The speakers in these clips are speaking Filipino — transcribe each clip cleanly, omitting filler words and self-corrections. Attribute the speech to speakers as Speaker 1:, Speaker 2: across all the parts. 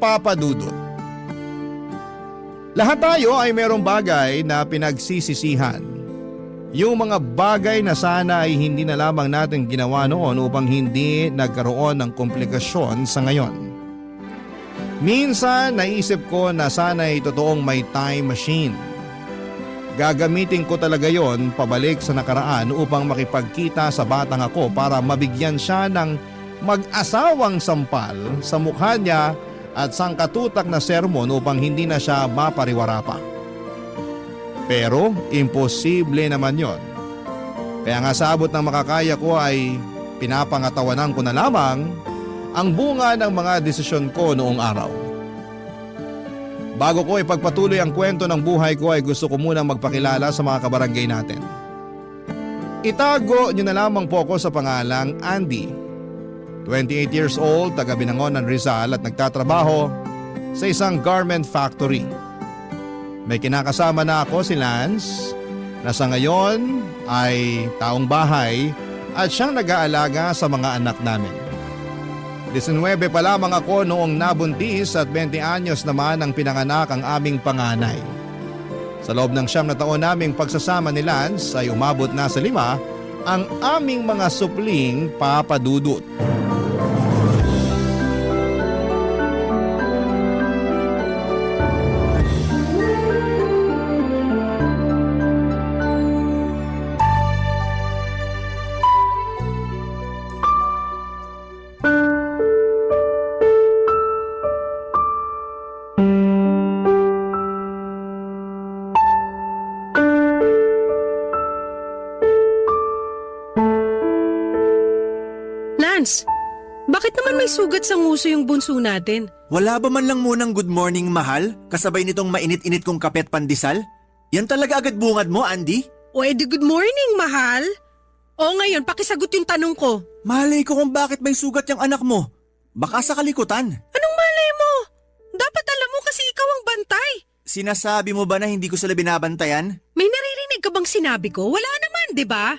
Speaker 1: Papa Dudut. Lahat tayo ay merong bagay na pinagsisisihan. Yung mga bagay na sana ay hindi na lamang natin ginawa noon upang hindi nagkaroon ng komplikasyon sa ngayon. Minsan naisip ko na sana ay totoong may time machine. Gagamitin ko talaga yon pabalik sa nakaraan upang makipagkita sa batang ako para mabigyan siya ng mag-asawang sampal sa mukha niya at sangkatutak na sermon upang hindi na siya mapariwara pa. Pero imposible naman yon. Kaya nga sa abot ng makakaya ko ay pinapangatawanan ko na lamang ang bunga ng mga desisyon ko noong araw. Bago ko ipagpatuloy ang kwento ng buhay ko ay gusto ko munang magpakilala sa mga kabarangay natin. Itago niyo na lamang po ako sa pangalang Andy. 28 years old, taga Binangonan, Rizal at nagtatrabaho sa isang garment factory. May kinakasama na ako si Lance na sa ngayon ay taong bahay at siyang nag-aalaga sa mga anak namin. 19 pa lamang ako noong nabuntis at 20 anyos naman ang pinanganak ang aming panganay. Sa loob ng 9 na taon naming pagsasama ni Lance ay umabot na sa 5 ang aming mga supling Papa Dudut.
Speaker 2: Bakit naman may sugat sa nguso yung bunso natin?
Speaker 3: Wala ba man lang munang good morning, mahal? Kasabay nitong mainit-init kong kape at pandesal? Yan talaga agad bungad mo, Andy?
Speaker 2: O edi good morning, mahal. O ngayon, pakisagot yung tanong ko.
Speaker 3: Malay ko kung bakit may sugat yung anak mo. Baka sa kalikutan.
Speaker 2: Anong malay mo? Dapat alam mo kasi ikaw ang bantay.
Speaker 3: Sinasabi mo ba na hindi ko sila binabantayan?
Speaker 2: May naririnig ka bang sinabi ko? Wala naman, di ba?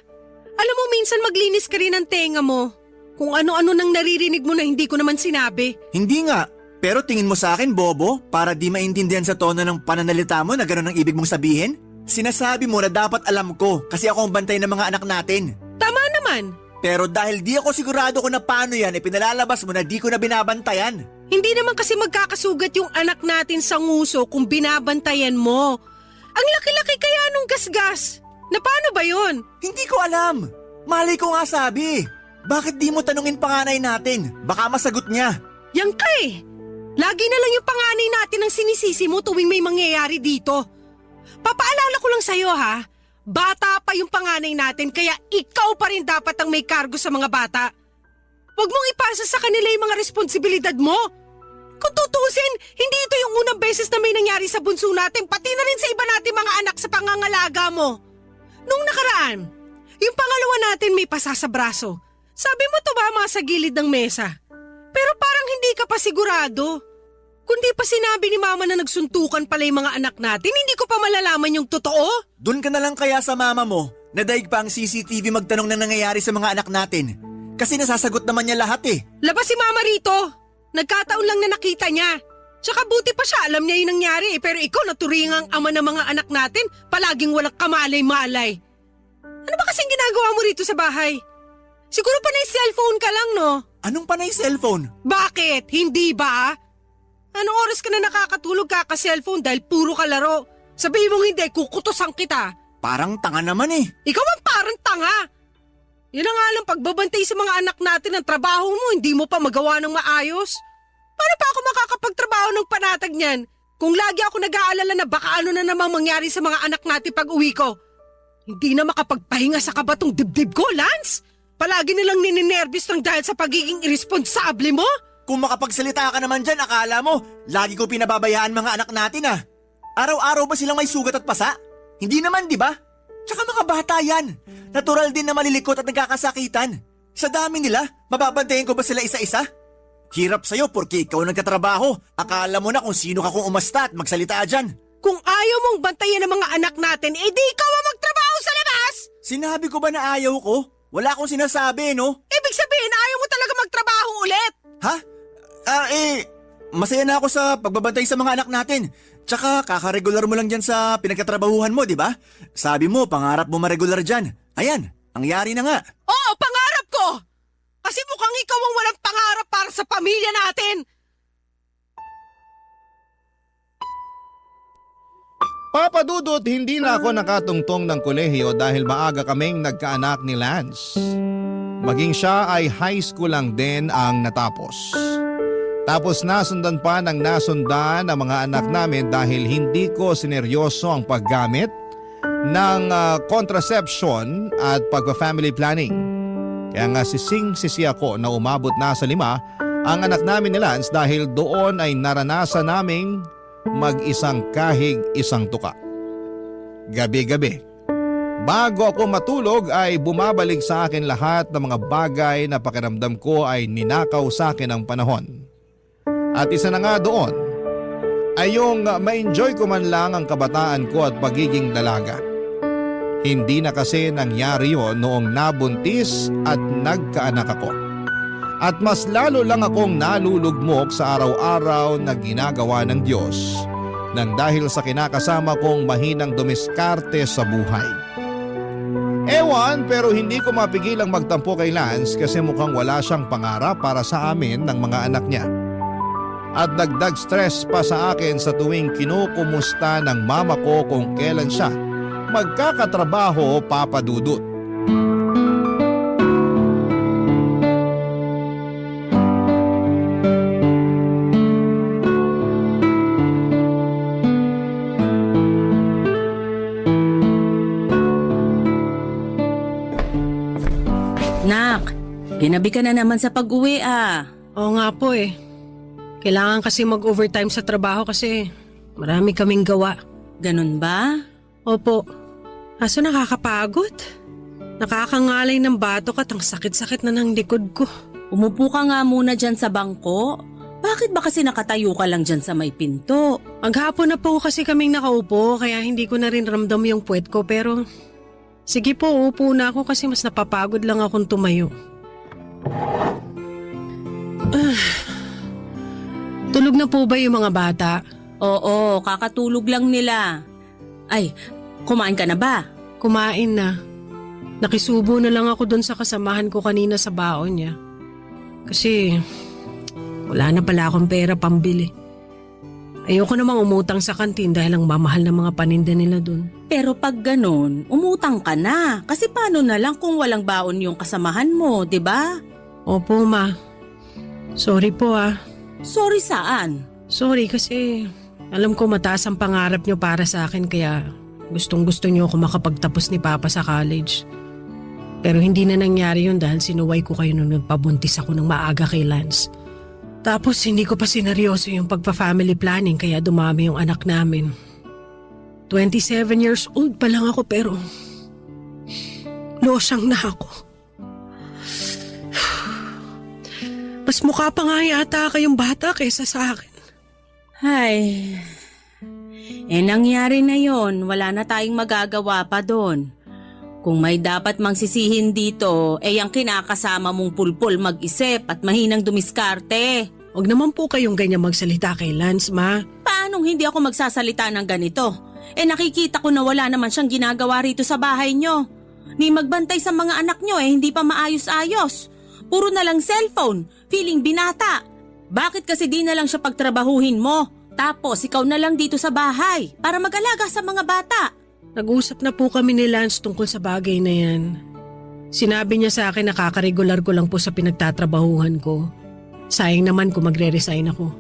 Speaker 2: Alam mo, minsan maglinis ka rin ng tenga mo. Kung ano-ano nang naririnig mo na hindi ko naman sinabi.
Speaker 3: Hindi nga. Pero tingin mo sa akin, bobo, para di maintindihan sa tono ng pananalita mo na gano'n ang ibig mong sabihin? Sinasabi mo na dapat alam ko kasi ako ang bantay ng mga anak natin.
Speaker 2: Tama naman.
Speaker 3: Pero dahil di ako sigurado kung na paano yan, pinalalabas mo na di ko na binabantayan.
Speaker 2: Hindi naman kasi magkakasugat yung anak natin sa nguso kung binabantayan mo. Ang laki-laki kaya nung gasgas. Na paano ba yon?
Speaker 3: Hindi ko alam. Malay ko nga sabi. Bakit di mo tanungin panganay natin? Baka masagot niya.
Speaker 2: Yang ka eh. Lagi na lang yung panganay natin ang sinisisi mo tuwing may mangyayari dito. Papaalala ko lang sa'yo ha. Bata pa yung panganay natin kaya ikaw pa rin dapat ang may kargo sa mga bata. Huwag mong ipasa sa kanila yung mga responsibilidad mo. Kung tutusin, hindi ito yung unang beses na may nangyari sa bunso natin, pati na rin sa iba natin mga anak sa pangangalaga mo. Nung nakaraan, yung pangalawa natin may pasa sa braso. Sabi mo tumama sa gilid ng mesa. Pero parang hindi ka pa sigurado. Kundi pa sinabi ni mama na nagsuntukan pala yung mga anak natin, hindi ko pa malalaman yung totoo.
Speaker 3: Doon ka na lang kaya sa mama mo, nadaig pa ang CCTV magtanong na nangyayari sa mga anak natin. Kasi nasasagot naman niya lahat eh.
Speaker 2: Labas si mama rito. Nagkataon lang na nakita niya. Tsaka buti pa siya, alam niya yung nangyari eh. Pero ikaw naturingang ama ng mga anak natin, palaging walang kamalay-malay. Ano ba kasing ginagawa mo rito sa bahay? Siguro panay cellphone ka lang, no?
Speaker 3: Anong panay cellphone?
Speaker 2: Bakit? Hindi ba? Anong oras ka na nakakatulog kaka-cellphone dahil puro ka laro? Sabihin mong hindi, kukutusan kita.
Speaker 3: Parang tanga naman eh.
Speaker 2: Ikaw ang parang tanga. Yun ang alam, pagbabantay sa mga anak natin ng trabaho mo, hindi mo pa magawa ng maayos. Paano pa ako makakapagtrabaho ng panatag niyan? Kung lagi ako nag-aalala na baka ano na namang mangyari sa mga anak natin pag uwi ko. Hindi na makapagpahinga sa kabatong dibdib ko, Lance. Palagi nilang nininervous ng dahil sa pagiging irresponsable mo?
Speaker 3: Kung makapagsalita ka naman dyan, akala mo, lagi ko pinababayaan mga anak natin ah. Araw-araw ba silang may sugat at pasa? Hindi naman, di ba? Tsaka mga bata yan. Natural din na malilikot at nagkakasakitan. Sa dami nila, mababantayan ko ba sila isa-isa? Hirap sa'yo porque ikaw nagkatrabaho. Akala mo na kung sino ka kung umasta at magsalita dyan.
Speaker 2: Kung ayaw mong bantayan ng mga anak natin, edi ikaw ang magtrabaho sa labas!
Speaker 3: Sinabi ko ba na ayaw ko? Wala akong sinasabi, no?
Speaker 2: Ibig sabihin, ayaw mo talaga magtrabaho ulit!
Speaker 3: Ha? masaya na ako sa pagbabantay sa mga anak natin. Tsaka kakaregular mo lang dyan sa pinagkatrabahuhan mo, di ba? Sabi mo, pangarap mo maregular dyan. Ayan, nangyari na nga.
Speaker 2: Oo, pangarap ko! Kasi mukhang ikaw ang walang pangarap para sa pamilya natin.
Speaker 1: Papa Dudut, hindi na ako nakatungtong ng kolehiyo dahil maaga kaming nagkaanak ni Lance. Maging siya ay high school lang din ang natapos. Tapos nasundan pa ng nasundan ang mga anak namin dahil hindi ko sineryoso ang paggamit ng contraception at pagpa-family planning. Kaya nga sising-sisi ako na umabot na sa 5 ang anak namin ni Lance dahil doon ay naranasan naming mag-isang kahig isang tuka. Gabi-gabi, bago ako matulog ay bumabalik sa akin lahat ng mga bagay na pakiramdam ko ay ninakaw sa akin ng panahon. At isa na nga doon ay yung ma-enjoy ko man lang ang kabataan ko at pagiging dalaga. Hindi na kasi nangyari yon noong nabuntis at nagkaanak ako. At mas lalo lang akong nalulugmok sa araw-araw na ginagawa ng Diyos nang dahil sa kinakasama kong mahinang dumiskarte sa buhay. Ewan, pero hindi ko mapigilang magtampo kay Lance kasi mukhang wala siyang pangarap para sa amin ng mga anak niya. At dagdag stress pa sa akin sa tuwing kinukumusta ng mama ko kung kailan siya magkakatrabaho, Papa Dudut.
Speaker 4: Nak, ginabi ka na naman sa pag-uwi ah.
Speaker 2: Oo nga po eh. Kailangan kasi mag-overtime sa trabaho kasi marami kaming gawa.
Speaker 4: Ganun ba?
Speaker 2: Opo. Kaso nakakapagod. Nakakangalay ng batok at ang sakit-sakit na ng likod ko.
Speaker 4: Umupo ka nga muna dyan sa bangko. Bakit ba kasi nakatayo ka lang dyan sa may pinto?
Speaker 2: Maghapon na po kasi kaming nakaupo kaya hindi ko na rin ramdam yung puwet ko pero sige po, upo na ako kasi mas napapagod lang akong tumayo. Tulog na po ba yung mga bata?
Speaker 4: Oo, kakatulog lang nila. Ay, kumain ka na ba?
Speaker 2: Kumain na. Nakisubo na lang ako doon sa kasamahan ko kanina sa baon niya. Kasi wala na pala akong pera pambili. Ayoko namang umutang sa kantin dahil ang mamahal ng mga paninda nila doon.
Speaker 4: Pero pag ganun, umutang ka na. Kasi paano na lang kung walang baon yung kasamahan mo, di ba?
Speaker 2: Opo, ma. Sorry po ah.
Speaker 4: Sorry saan?
Speaker 2: Sorry kasi alam ko mataas ang pangarap niyo para sa akin kaya gustong-gusto niyo ako makapagtapos ni Papa sa college. Pero hindi na nangyari yun dahil sinuway ko kayo nung nagpabuntis ako ng maaga kay Lance. Tapos hindi ko pa sineryoso yung pagpa-family planning kaya dumami yung anak namin. 27 years old pa lang ako pero losyang na ako. Mas mukha pa nga yata kayong bata kaysa sa akin.
Speaker 4: Ay, nangyari na yon. Wala na tayong magagawa pa doon. Kung may dapat mang sisihin dito, ang kinakasama mong pulpul mag-isip at mahinang dumiskarte.
Speaker 2: Huwag naman po kayong ganyan magsalita kay Lance, ma.
Speaker 4: Paanong hindi ako magsasalita ng ganito? Nakikita ko na wala naman siyang ginagawa rito sa bahay nyo. Ni magbantay sa mga anak nyo hindi pa maayos-ayos. Puro na lang cellphone, feeling binata. Bakit kasi di na lang siya pagtrabahuhin mo? Tapos ikaw na lang dito sa bahay para mag-alaga sa mga bata.
Speaker 2: Nag-usap na po kami ni Lance tungkol sa bagay na yan. Sinabi niya sa akin na kakaregular ko lang po sa pinagtatrabahuhan ko. Sayang naman kung magre-resign ako.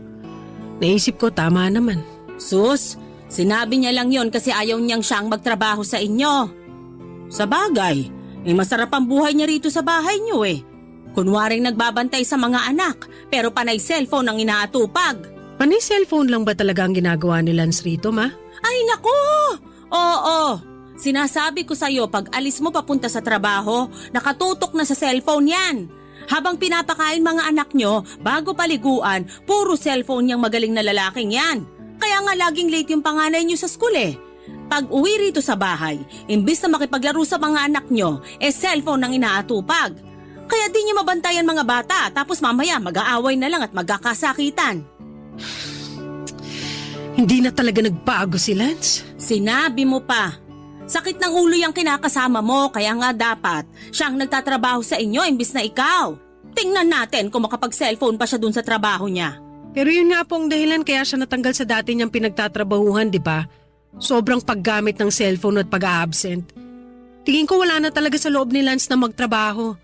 Speaker 2: Naisip ko tama naman.
Speaker 4: Sus, sinabi niya lang yon kasi ayaw niyang siyang magtrabaho sa inyo. Sa bagay, masarap ang buhay niya rito sa bahay niyo Kunwaring nagbabantay sa mga anak pero panay cellphone ang inaatupag.
Speaker 2: Panay cellphone lang ba talaga ang ginagawa ni Lance rito, ma?
Speaker 4: Ay naku! Oo, sinasabi ko sa'yo pag alis mo papunta sa trabaho, nakatutok na sa cellphone yan. Habang pinapakain mga anak nyo, bago paliguan, puro cellphone niyang magaling na lalaking yan. Kaya nga laging late yung panganay nyo sa school Pag uwi rito sa bahay, imbis na makipaglaro sa mga anak nyo, cellphone ang inaatupag. Kaya di nyo mabantayan mga bata, tapos mamaya mag-aaway na lang at magkakasakitan.
Speaker 2: Hindi na talaga nagbago si Lance.
Speaker 4: Sinabi mo pa. Sakit ng ulo yung kinakasama mo, kaya nga dapat siyang nagtatrabaho sa inyo imbis na ikaw. Tingnan natin kung makapag-cellphone pa siya dun sa trabaho niya.
Speaker 2: Pero yun nga po ang dahilan kaya siya natanggal sa dati niyang pinagtatrabahuhan, di ba? Sobrang paggamit ng cellphone at pag-absent. Tingin ko wala na talaga sa loob ni Lance na magtrabaho.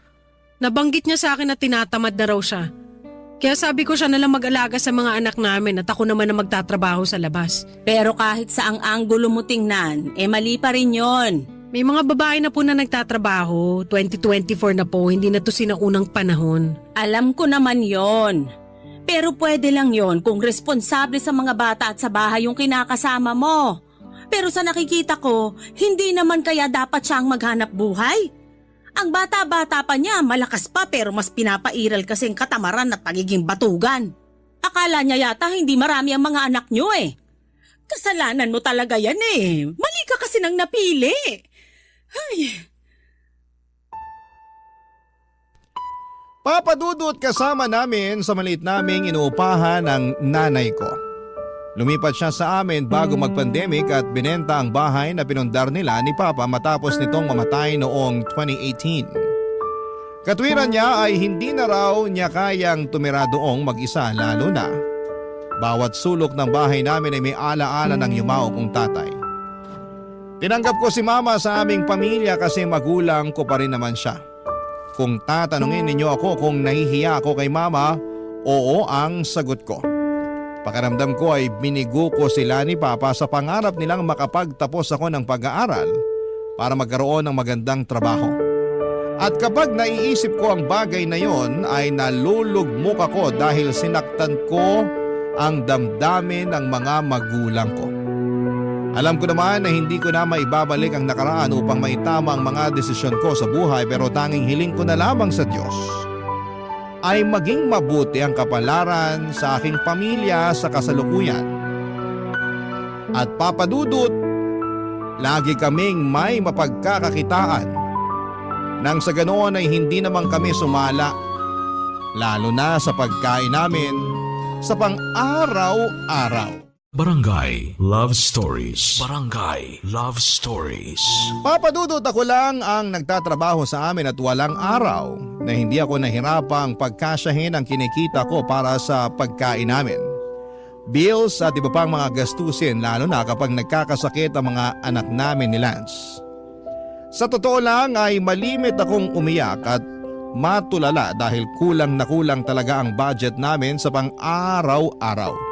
Speaker 2: Nabanggit niya sa akin na tinatamad na raw siya. Kaya sabi ko siya na lang mag-alaga sa mga anak namin at ako naman na magtatrabaho sa labas.
Speaker 4: Pero kahit saang anggulo mo tingnan, mali pa rin yon.
Speaker 2: May mga babae na po na nagtatrabaho, 2024 na po, hindi na to sinaunang panahon.
Speaker 4: Alam ko naman yon. Pero pwede lang yon kung responsable sa mga bata at sa bahay yung kinakasama mo. Pero sa nakikita ko, hindi naman kaya dapat siyang maghanap buhay. Ang bata-bata pa niya, malakas pa pero mas pinapairal kasi ang katamaran at pagiging batugan. Akala niya yata hindi marami ang mga anak niyo eh. Kasalanan mo talaga yan eh. Mali ka kasi nang napili. Ay.
Speaker 1: Papa Dudut kasama namin sa maliit naming inuupahan ng nanay ko. Lumipat siya sa amin bago mag-pandemic at binenta ang bahay na pinundar nila ni Papa matapos nitong mamatay noong 2018. Katwiran niya ay hindi na raw niya kayang tumira doong mag-isa lalo na bawat sulok ng bahay namin ay may alaala ng yumao kong tatay. Tinanggap ko si Mama sa aming pamilya kasi magulang ko pa rin naman siya. Kung tatanungin ninyo ako kung nahihiya ako kay Mama, oo ang sagot ko. Pakiramdam ko ay binigo ko sila ni Papa sa pangarap nilang makapagtapos ako ng pag-aaral para magkaroon ng magandang trabaho. At kapag naiisip ko ang bagay na yon ay nalulugmok ako dahil sinaktan ko ang damdamin ng mga magulang ko. Alam ko naman na hindi ko na maibabalik ang nakaraan upang maitama ang mga desisyon ko sa buhay pero tanging hiling ko na lamang sa Diyos ay maging mabuti ang kapalaran sa aking pamilya sa kasalukuyan. At Papa Dudut, lagi kaming may mapagkakakitaan nang sa ganoon ay hindi naman kami sumala, lalo na sa pagkain namin sa pang-araw-araw.
Speaker 5: Barangay Love Stories. Barangay Love Stories.
Speaker 1: Papa Dudut, ako lang ang nagtatrabaho sa amin at walang araw na hindi ako nahirapang pagkasyahin ang kinikita ko para sa pagkain namin. Bills at iba pang mga gastusin lalo na kapag nagkakasakit ang mga anak namin ni Lance. Sa totoo lang ay malimit akong umiyak at matulala dahil kulang na kulang talaga ang budget namin sa pang-araw-araw.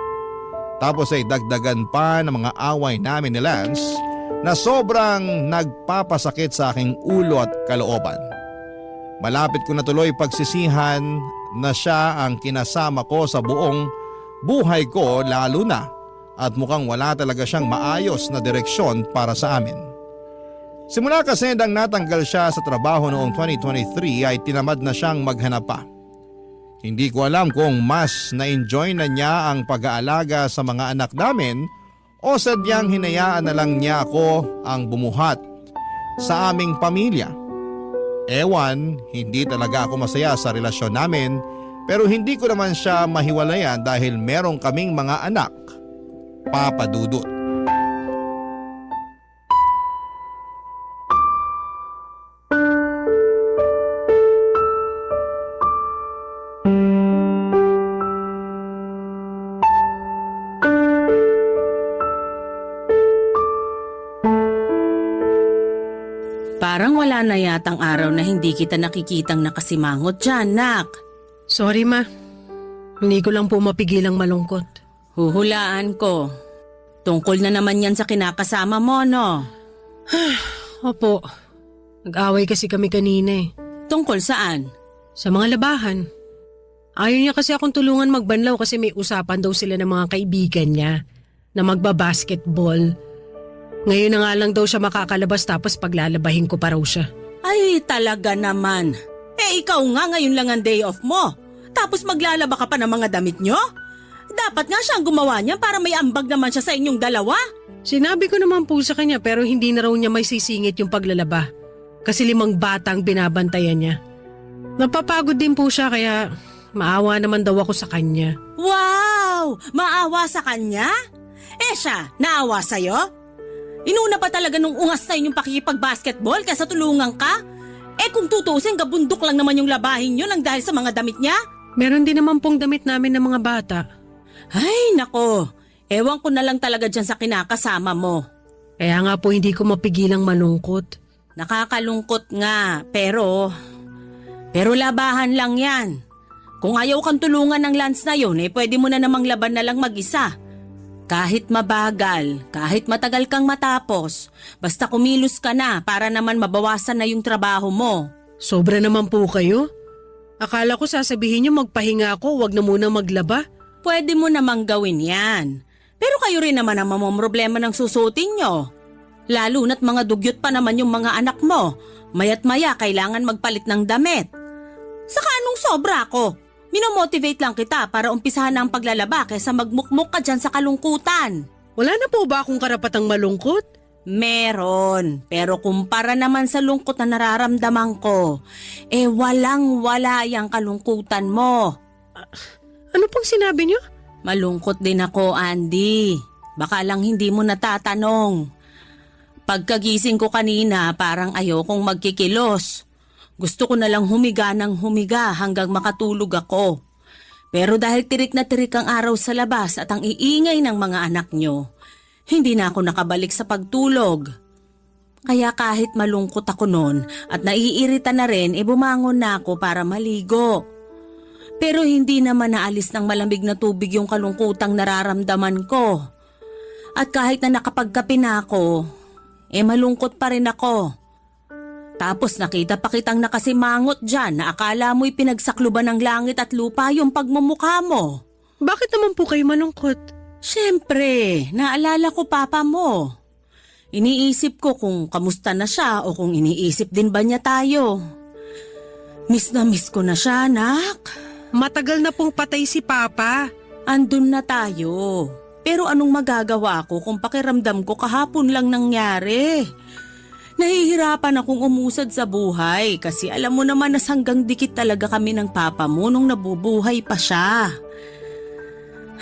Speaker 1: Tapos ay dagdagan pa ng mga away namin ni Lance na sobrang nagpapasakit sa aking ulo at kalooban. Malapit ko na tuloy pagsisihan na siya ang kinasama ko sa buong buhay ko lalo na at mukhang wala talaga siyang maayos na direksyon para sa amin. Simula kasi nang natanggal siya sa trabaho noong 2023 ay tinamad na siyang maghanap pa. Hindi ko alam kung mas na-enjoy na niya ang pag-aalaga sa mga anak namin o sadyang hinayaan na lang niya ako ang bumuhat sa aming pamilya. Ewan, hindi talaga ako masaya sa relasyon namin pero hindi ko naman siya mahiwalayan dahil meron kaming mga anak, Papa Dudut.
Speaker 4: Parang wala na yatang araw na hindi kita nakikitang nakasimangot dyan, nak.
Speaker 2: Sorry ma, hindi ko lang po mapigilang malungkot.
Speaker 4: Huhulaan ko. Tungkol na naman yan sa kinakasama mo, no?
Speaker 2: Opo, nag-away kasi kami kanina eh.
Speaker 4: Tungkol saan?
Speaker 2: Sa mga labahan. Ayaw niya kasi akong tulungan magbanlaw kasi may usapan daw sila ng mga kaibigan niya na magbabasketball. Ngayon na nga lang daw siya makakalabas tapos paglalabahin ko pa raw siya.
Speaker 4: Ay, talaga naman. Ikaw nga ngayon lang ang day off mo. Tapos maglalaba ka pa ng mga damit nyo? Dapat nga siyang gumawa niyan para may ambag naman siya sa inyong dalawa.
Speaker 2: Sinabi ko naman po sa kanya pero hindi na raw niya may sisingit yung paglalaba. Kasi 5 batang binabantayan niya. Napapagod din po siya kaya maawa naman daw ako sa kanya.
Speaker 4: Wow! Maawa sa kanya? Siya, naawa sa'yo? Inuna pa talaga nung ungas na yun yung pakikipag-basketball kaysa tulungan ka? Kung tutusin, gabundok lang naman yung labahin yun ang dahil sa mga damit niya?
Speaker 2: Meron din naman pong damit namin ng mga bata.
Speaker 4: Ay, nako. Ewan ko na lang talaga dyan sa kinakasama mo.
Speaker 2: Kaya nga po hindi ko mapigilang malungkot.
Speaker 4: Nakakalungkot nga, pero labahan lang yan. Kung ayaw kang tulungan ng Lance na yun, pwede mo na namang laban na lang mag-isa. Kahit mabagal, kahit matagal kang matapos, basta kumilos ka na para naman mabawasan na yung trabaho mo.
Speaker 2: Sobra naman po kayo. Akala ko sasabihin niyo magpahinga ako, wag na muna maglaba.
Speaker 4: Pwede mo namang gawin yan. Pero kayo rin naman ang mamomroblema ng susutin nyo. Lalo na't mga dugyot pa naman yung mga anak mo. Maya't maya kailangan magpalit ng damit. Saka anong sobra ko? Minomotivate lang kita para umpisahan na ang paglalaba kaysa magmukmuk ka dyan sa kalungkutan.
Speaker 2: Wala na po ba akong karapatang malungkot?
Speaker 4: Meron, pero kumpara naman sa lungkot na nararamdaman ko, walang-wala yung kalungkutan mo.
Speaker 2: Ano pong sinabi niyo?
Speaker 4: Malungkot din ako, Andy. Baka lang hindi mo natatanong. Pagkagising ko kanina, parang ayokong magkikilos. Gusto ko na lang humiga ng humiga hanggang makatulog ako. Pero dahil tirik na tirik ang araw sa labas at ang iingay ng mga anak nyo, hindi na ako nakabalik sa pagtulog. Kaya kahit malungkot ako noon at naiirita na rin, bumangon na ako para maligo. Pero hindi naman naalis ng malamig na tubig yung kalungkutang nararamdaman ko. At kahit na nakapagkape na ako, malungkot pa rin ako. Tapos nakita pa kitang nakasimangot dyan na akala mo'y pinagsakluban ng langit at lupa yung pagmumukha mo.
Speaker 2: Bakit naman po kayo malungkot?
Speaker 4: Siyempre, naalala ko papa mo. Iniisip ko kung kamusta na siya o kung iniisip din ba niya tayo. Miss na miss ko na siya, anak.
Speaker 2: Matagal na pong patay si Papa.
Speaker 4: Andun na tayo. Pero anong magagawa ko kung pakiramdam ko kahapon lang nangyari? Nahihirapan akong umusad sa buhay kasi alam mo naman na hanggang dikit talaga kami ng papa mo nung nabubuhay pa siya.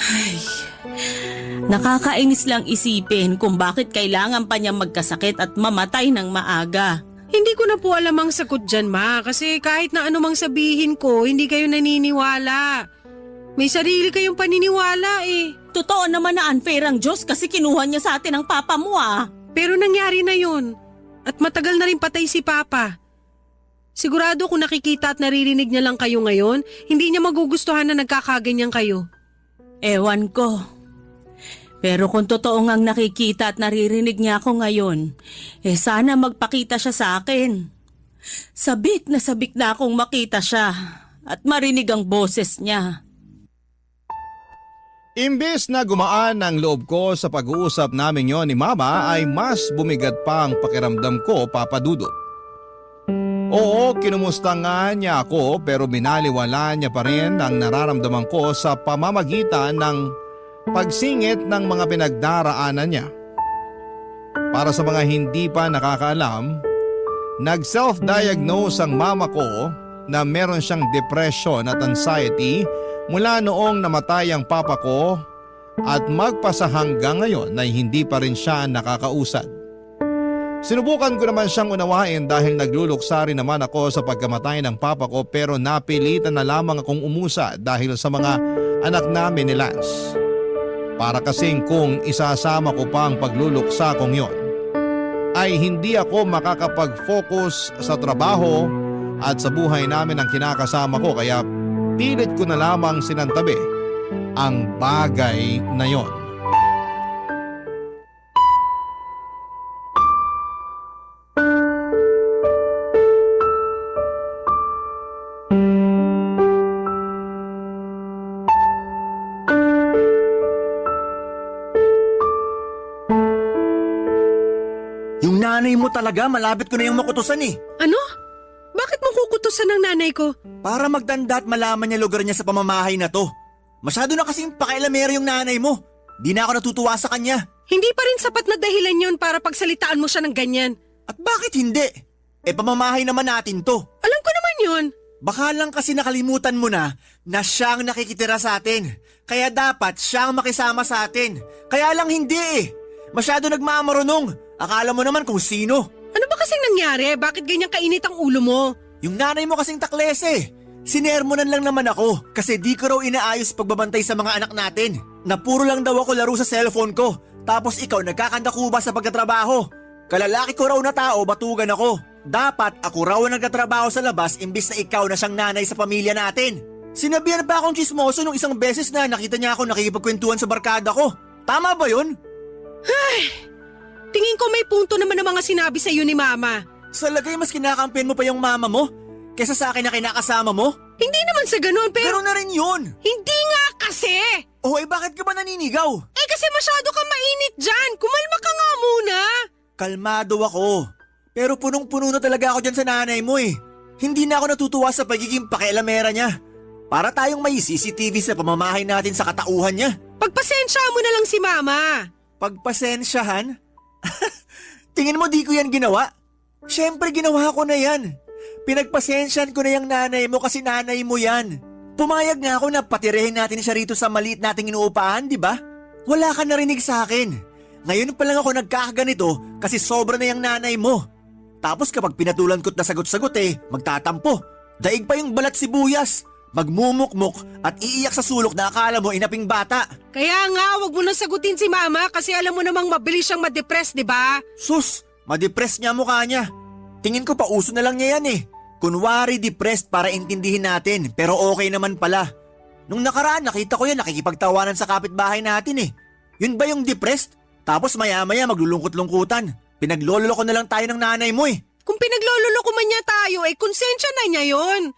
Speaker 4: Ay, nakakainis lang isipin kung bakit kailangan pa niya magkasakit at mamatay ng maaga.
Speaker 2: Hindi ko na po alam ang sagot dyan, Ma, kasi kahit na anumang sabihin ko, hindi kayo naniniwala. May sarili kayong paniniwala eh.
Speaker 4: Totoo naman na unfair ang Diyos kasi kinuha niya sa atin ang papa mo ah.
Speaker 2: Pero nangyari na yun. At matagal na rin patay si Papa. Sigurado kung nakikita at naririnig niya lang kayo ngayon, hindi niya magugustuhan na nagkakaganyan kayo.
Speaker 4: Ewan ko. Pero kung totoo ngang nakikita at naririnig niya ako ngayon, sana magpakita siya sa akin. Sabik na akong makita siya at marinig ang boses niya.
Speaker 1: Imbes na gumaan ang loob ko sa pag-uusap namin yon ni Mama ay mas bumigat pa ang pakiramdam ko, Papa Dudut. Oo, kinumusta nga niya ako pero binaliwala niya pa rin ang nararamdaman ko sa pamamagitan ng pagsingit ng mga pinagdaraanan niya. Para sa mga hindi pa nakakaalam, nag-self-diagnose ang mama ko na meron siyang depression at anxiety mula noong namatay ang papa ko at magpasa hanggang ngayon na hindi pa rin siya nakakausad. Sinubukan ko naman siyang unawain dahil nagluluksa rin naman ako sa pagkamatay ng papa ko pero napilitan na lamang akong umusa dahil sa mga anak namin ni Lance. Para kasing kung isasama ko pa ang pagluluksa kong yon, ay hindi ako makakapag-focus sa trabaho at sa buhay namin ang kinakasama ko kaya pilit ko na lamang sinantabi ang bagay na yon.
Speaker 3: Yung nanay mo talaga, malapit ko na yung makutusan eh.
Speaker 2: Ano? Bakit mo kukutusan ng nanay ko?
Speaker 3: Para magdanda at malaman niya lugar niya sa pamamahay na to. Masyado na kasing pakailamero yung nanay mo. Di na ako natutuwa sa kanya.
Speaker 2: Hindi pa rin sapat na dahilan yon para pagsalitaan mo siya ng ganyan.
Speaker 3: At bakit hindi? Pamamahay naman natin to.
Speaker 2: Alam ko naman yun.
Speaker 3: Baka lang kasi nakalimutan mo na siyang nakikitira sa atin. Kaya dapat siyang makisama sa atin. Kaya lang hindi eh. Masyado nagmamarunong. Akala mo naman kung sino.
Speaker 2: Ano ba kasing nangyari? Bakit ganyan kainit ang ulo mo?
Speaker 3: Yung nanay mo kasing takles eh. Sinermonan lang naman ako kasi di ko raw inaayos pagbabantay sa mga anak natin. Na puro lang daw ako laro sa cellphone ko. Tapos ikaw nagkakandakuba sa pagtatrabaho. Kalalaki ko raw na tao, batugan ako. Dapat ako raw ang nagtatrabaho sa labas imbis na ikaw na siyang nanay sa pamilya natin. Sinabihan pa akong chismoso nung isang beses na nakita niya ako nakikipagkwentuhan sa barkada ko. Tama ba yun?
Speaker 2: Tingin ko may punto naman ang mga sinabi sa iyo ni Mama.
Speaker 3: Sa lagay mas kinakampihan mo pa yung mama mo kesa sa akin na kinakasama mo?
Speaker 2: Hindi naman sa ganun, pero
Speaker 3: Pero na rin yun.
Speaker 2: hindi nga kasi!
Speaker 3: Oh, bakit ka ba naninigaw?
Speaker 2: Kasi masyado kang mainit dyan. Kumalma ka nga muna.
Speaker 3: Kalmado ako. Pero punong-puno na talaga ako dyan sa nanay mo eh. Hindi na ako natutuwa sa pagiging pakialamera niya. Para tayong may CCTV sa pamamahay natin sa katauhan niya.
Speaker 2: Pagpasensya mo na lang si Mama.
Speaker 3: Pagpasensyahan? Tingin mo di ko yan ginawa? Siyempre ginawa ko na yan. Pinagpasensyahan ko na yung nanay mo kasi nanay mo yan. Pumayag nga ako na patirehin natin siya rito sa maliit nating inuupahan, di ba? Wala ka narinig sa akin. Ngayon pa lang ako nagkakaganito kasi sobra na yung nanay mo. Tapos kapag pinatulan ko't na sagot-sagot magtatampo. Daig pa yung balat sibuyas. Magmumukmuk at iiyak sa sulok na akala mo inaping bata.
Speaker 2: Kaya nga, wag mo nang sagutin si Mama kasi alam mo namang mabilis siyang ma-depress, di ba?
Speaker 3: Sus, ma-depress niya mukha niya. Tingin ko pa uso na lang niya yan eh. Kunwari depressed para intindihin natin pero okay naman pala. Nung nakaraan nakita ko yan nakikipagtawanan sa kapitbahay natin eh. Yun ba yung depressed? Tapos maya-maya maglulungkot-lungkutan. Pinagloloko na lang tayo ng nanay mo eh.
Speaker 2: Kung pinaglololoko man niya tayo, konsensya na niya yon.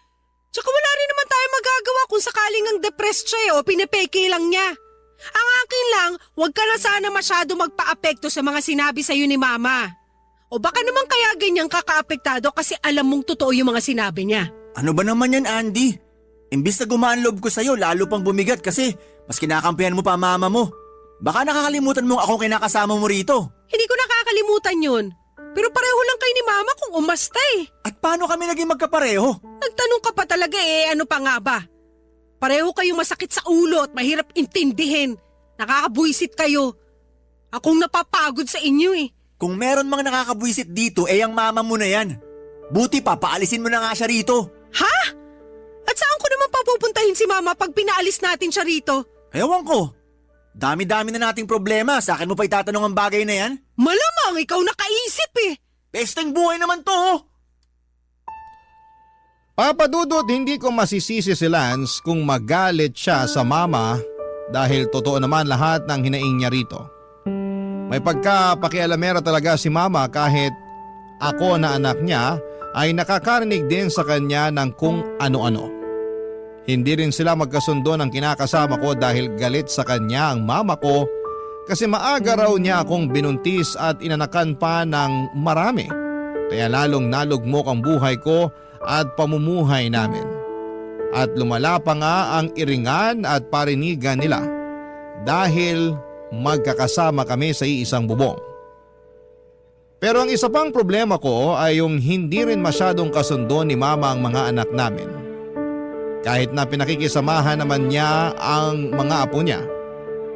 Speaker 2: Tsaka wala rin naman tayo magagawa kung sakaling ang depressed siya o pinipeke lang niya. Ang akin lang, huwag ka na sana masyado magpa-apekto sa mga sinabi sa'yo ni Mama. O baka naman kaya ganyang kakaapektado kasi alam mong totoo yung mga sinabi niya.
Speaker 3: Ano ba naman yan, Andy? Imbis na gumaan loob ko sa'yo, lalo pang bumigat kasi mas kinakampihan mo pa mama mo. Baka nakakalimutan mong akong kinakasama mo rito.
Speaker 2: Hindi ko nakakalimutan yun. Pero pareho lang kayo ni Mama kung umasta
Speaker 3: At paano kami naging magkapareho?
Speaker 2: Nagtanong ka pa talaga ano pa nga ba? Pareho kayong masakit sa ulo at mahirap intindihin. Nakakabuisit kayo. Akong napapagod sa inyo
Speaker 3: Kung meron mang nakakabwisit dito, ang mama mo na yan. Buti pa, paalisin mo na nga siya rito.
Speaker 2: Ha? At saan ko naman papupuntahin si Mama pag pinaalis natin siya rito?
Speaker 3: Ewan ko. Dami-dami na nating problema. Sa akin mo pa itatanong ang bagay na yan?
Speaker 2: Malamang ikaw nakaisip
Speaker 3: Pesteng buhay naman to.
Speaker 1: Papa Dudut, hindi ko masisisi si Lance kung magalit siya sa mama dahil totoo naman lahat ng hinaing niya rito. May pagkapakialamera talaga si mama kahit ako na anak niya ay nakakarinig din sa kanya ng kung ano-ano. Hindi rin sila magkasundo ng kinakasama ko dahil galit sa kanya ang mama ko kasi maaga raw niya akong binuntis at inanakan pa ng marami. Kaya lalong nalugmok ang buhay ko at pamumuhay namin. At lumala pa nga ang iringan at parinigan nila dahil magkakasama kami sa iisang bubong. Pero ang isa pang problema ko ay yung hindi rin masyadong kasundo ni mama ang mga anak namin. Kahit na pinakikisamahan naman niya ang mga apo niya,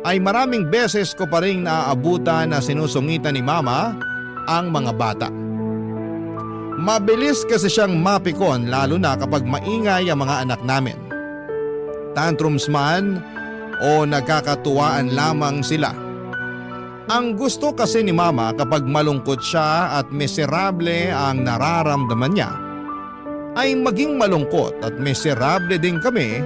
Speaker 1: ay maraming beses ko pa rin naaabutan na sinusungitan ni mama ang mga bata. Mabilis kasi siyang mapikon lalo na kapag maingay ang mga anak namin. Tantrums man o nagkakatuwaan lamang sila. Ang gusto kasi ni mama kapag malungkot siya at miserable ang nararamdaman niya, ay maging malungkot at miserable din kami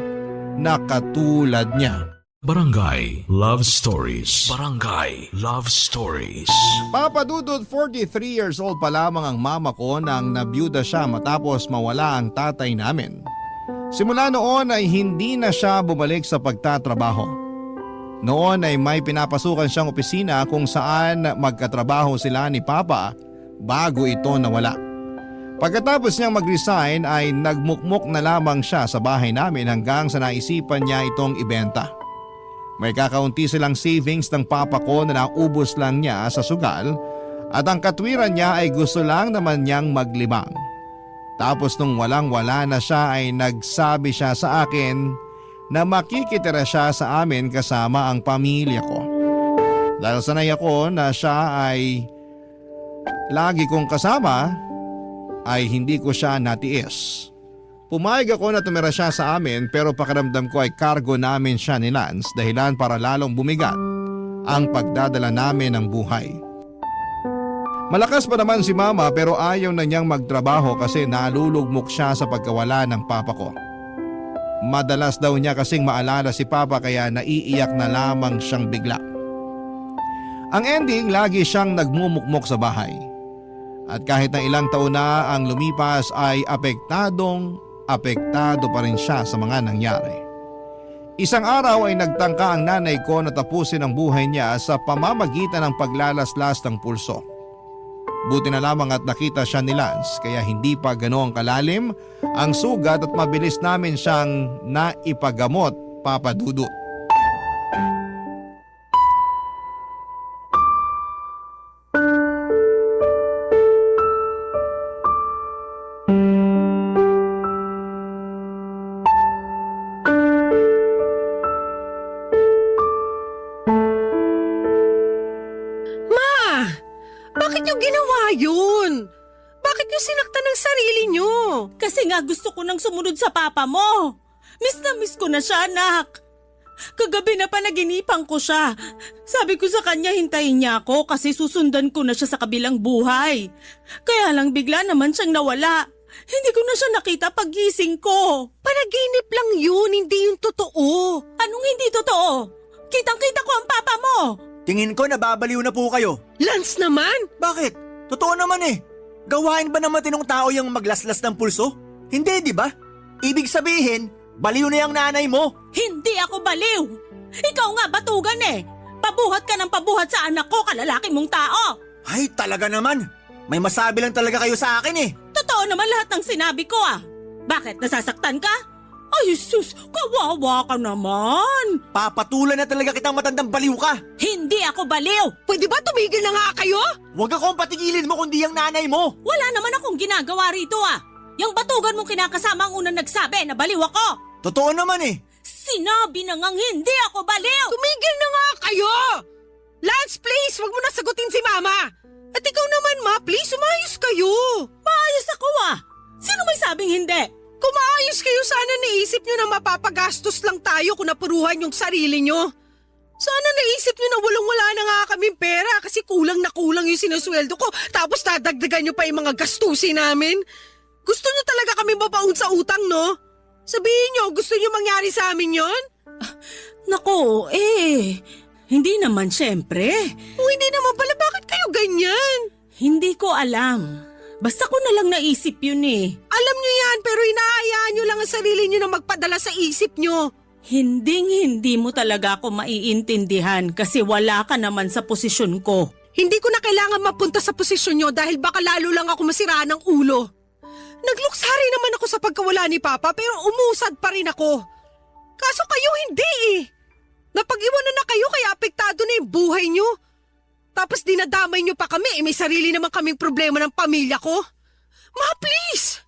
Speaker 1: na katulad niya.
Speaker 5: Barangay Love Stories. Barangay Love Stories.
Speaker 1: Papa Dudut, 43 years old pa lamang ang mama ko nang nabiyuda siya matapos mawala ang tatay namin. Simula noon ay hindi na siya bumalik sa pagtatrabaho. Noon ay may pinapasukan siyang opisina kung saan magkatrabaho sila ni Papa bago ito nawala. Pagkatapos niyang mag-resign ay nagmukmuk na lamang siya sa bahay namin hanggang sa naisipan niya itong ibenta. May kakaunti silang savings ng papa ko na naubos lang niya sa sugal at ang katwiran niya ay gusto lang naman niyang maglibang. Tapos nung walang-wala na siya ay nagsabi siya sa akin na makikitira siya sa amin kasama ang pamilya ko. Dahil sanay ako na siya ay lagi kong kasama, ay hindi ko siya natiis. Pumayag ako na tumira siya sa amin pero pakiramdam ko ay cargo namin siya ni Lance dahilan para lalong bumigat ang pagdadala namin ng buhay. Malakas pa naman si mama pero ayaw na niyang magtrabaho kasi nalulugmok siya sa pagkawala ng papa ko. Madalas daw niya kasing maalala si papa kaya naiiyak na lamang siyang bigla. Ang ending, lagi siyang nagmumukmok sa bahay. At kahit na ilang taon na ang lumipas ay apektado pa rin siya sa mga nangyari. Isang araw ay nagtangka ang nanay ko na tapusin ang buhay niya sa pamamagitan ng paglalaslas ng pulso. Buti na lamang at nakita siya ni Lance kaya hindi pa ganoong kalalim ang sugat at mabilis namin siyang naipagamot, Papa Dudut.
Speaker 2: Bakit niyo ginawa yun? Bakit niyo sinaktan ng sarili niyo?
Speaker 4: Kasi nga gusto ko nang sumunod sa papa mo. Miss na miss ko na siya, anak. Kagabi na panaginipan ko siya. Sabi ko sa kanya hintayin niya ako kasi susundan ko na siya sa kabilang buhay. Kaya lang bigla naman siyang nawala. Hindi ko na siya nakita paggising ko.
Speaker 2: Panaginip lang yun, hindi yung totoo.
Speaker 4: Anong hindi totoo? Kitang-kita ko ang papa mo.
Speaker 3: Tingin ko nababaliw na po kayo.
Speaker 2: Lance naman?
Speaker 3: Bakit? Totoo naman eh. Gawain ba ng matinong tao yung maglaslas ng pulso? Hindi, di ba? Ibig sabihin, baliw na yung nanay mo.
Speaker 4: Hindi ako baliw. Ikaw nga batugan eh. Pabuhat ka ng pabuhat sa anak ko, kalalaki mong tao.
Speaker 3: Ay, talaga naman. May masabi lang talaga kayo sa akin eh.
Speaker 4: Totoo naman lahat ng sinabi ko ah. Bakit, nasasaktan ka? Ay, sus, kawawa ka naman.
Speaker 3: Papatulan na talaga kitang matandang baliw ka.
Speaker 4: Hindi ako baliw.
Speaker 2: Pwede ba tumigil na nga kayo?
Speaker 3: Huwag akong patigilin mo kundi yung nanay mo.
Speaker 4: Wala naman akong ginagawa rito ah. Yung batugan mong kinakasama ang unang nagsabi na baliw ako.
Speaker 3: Totoo naman eh.
Speaker 4: Sinabi na ngang hindi ako baliw.
Speaker 2: Tumigil na nga kayo! Lance, please, wag mo na sagutin si Mama. At ikaw naman, Ma, please, umayos kayo.
Speaker 4: Maayos ako ah. Sino may sabing hindi?
Speaker 2: Kung maayos kayo, sana naisip nyo na mapapagastos lang tayo kung napuruhan yung sarili nyo. Sana naisip nyo na walang-wala na nga kaming pera kasi kulang na kulang yung sinusweldo ko tapos dadagdagan nyo pa yung mga gastusin namin. Gusto nyo talaga kami mabaon sa utang, no? Sabihin nyo, gusto nyo mangyari sa amin yon?
Speaker 4: Naku, hindi naman syempre.
Speaker 2: Kung hindi naman pala, bakit kayo ganyan?
Speaker 4: Hindi ko alam. Basta ko na lang naisip yun eh.
Speaker 2: Alam nyo yan, pero hinahayaan nyo lang ang sarili nyo na magpadala sa isip nyo.
Speaker 4: Hindi mo talaga ako maiintindihan kasi wala ka naman sa posisyon ko.
Speaker 2: Hindi ko na kailangan mapunta sa posisyon nyo dahil baka lalo lang ako masiraan ng ulo. Nagluksari naman ako sa pagkawala ni Papa pero umusad pa rin ako. Kaso kayo hindi eh. Napag-iwanan na kayo kaya apektado na yung buhay nyo. Tapos dinadamay nyo pa kami, may sarili naman kaming problema ng pamilya ko. Ma, please!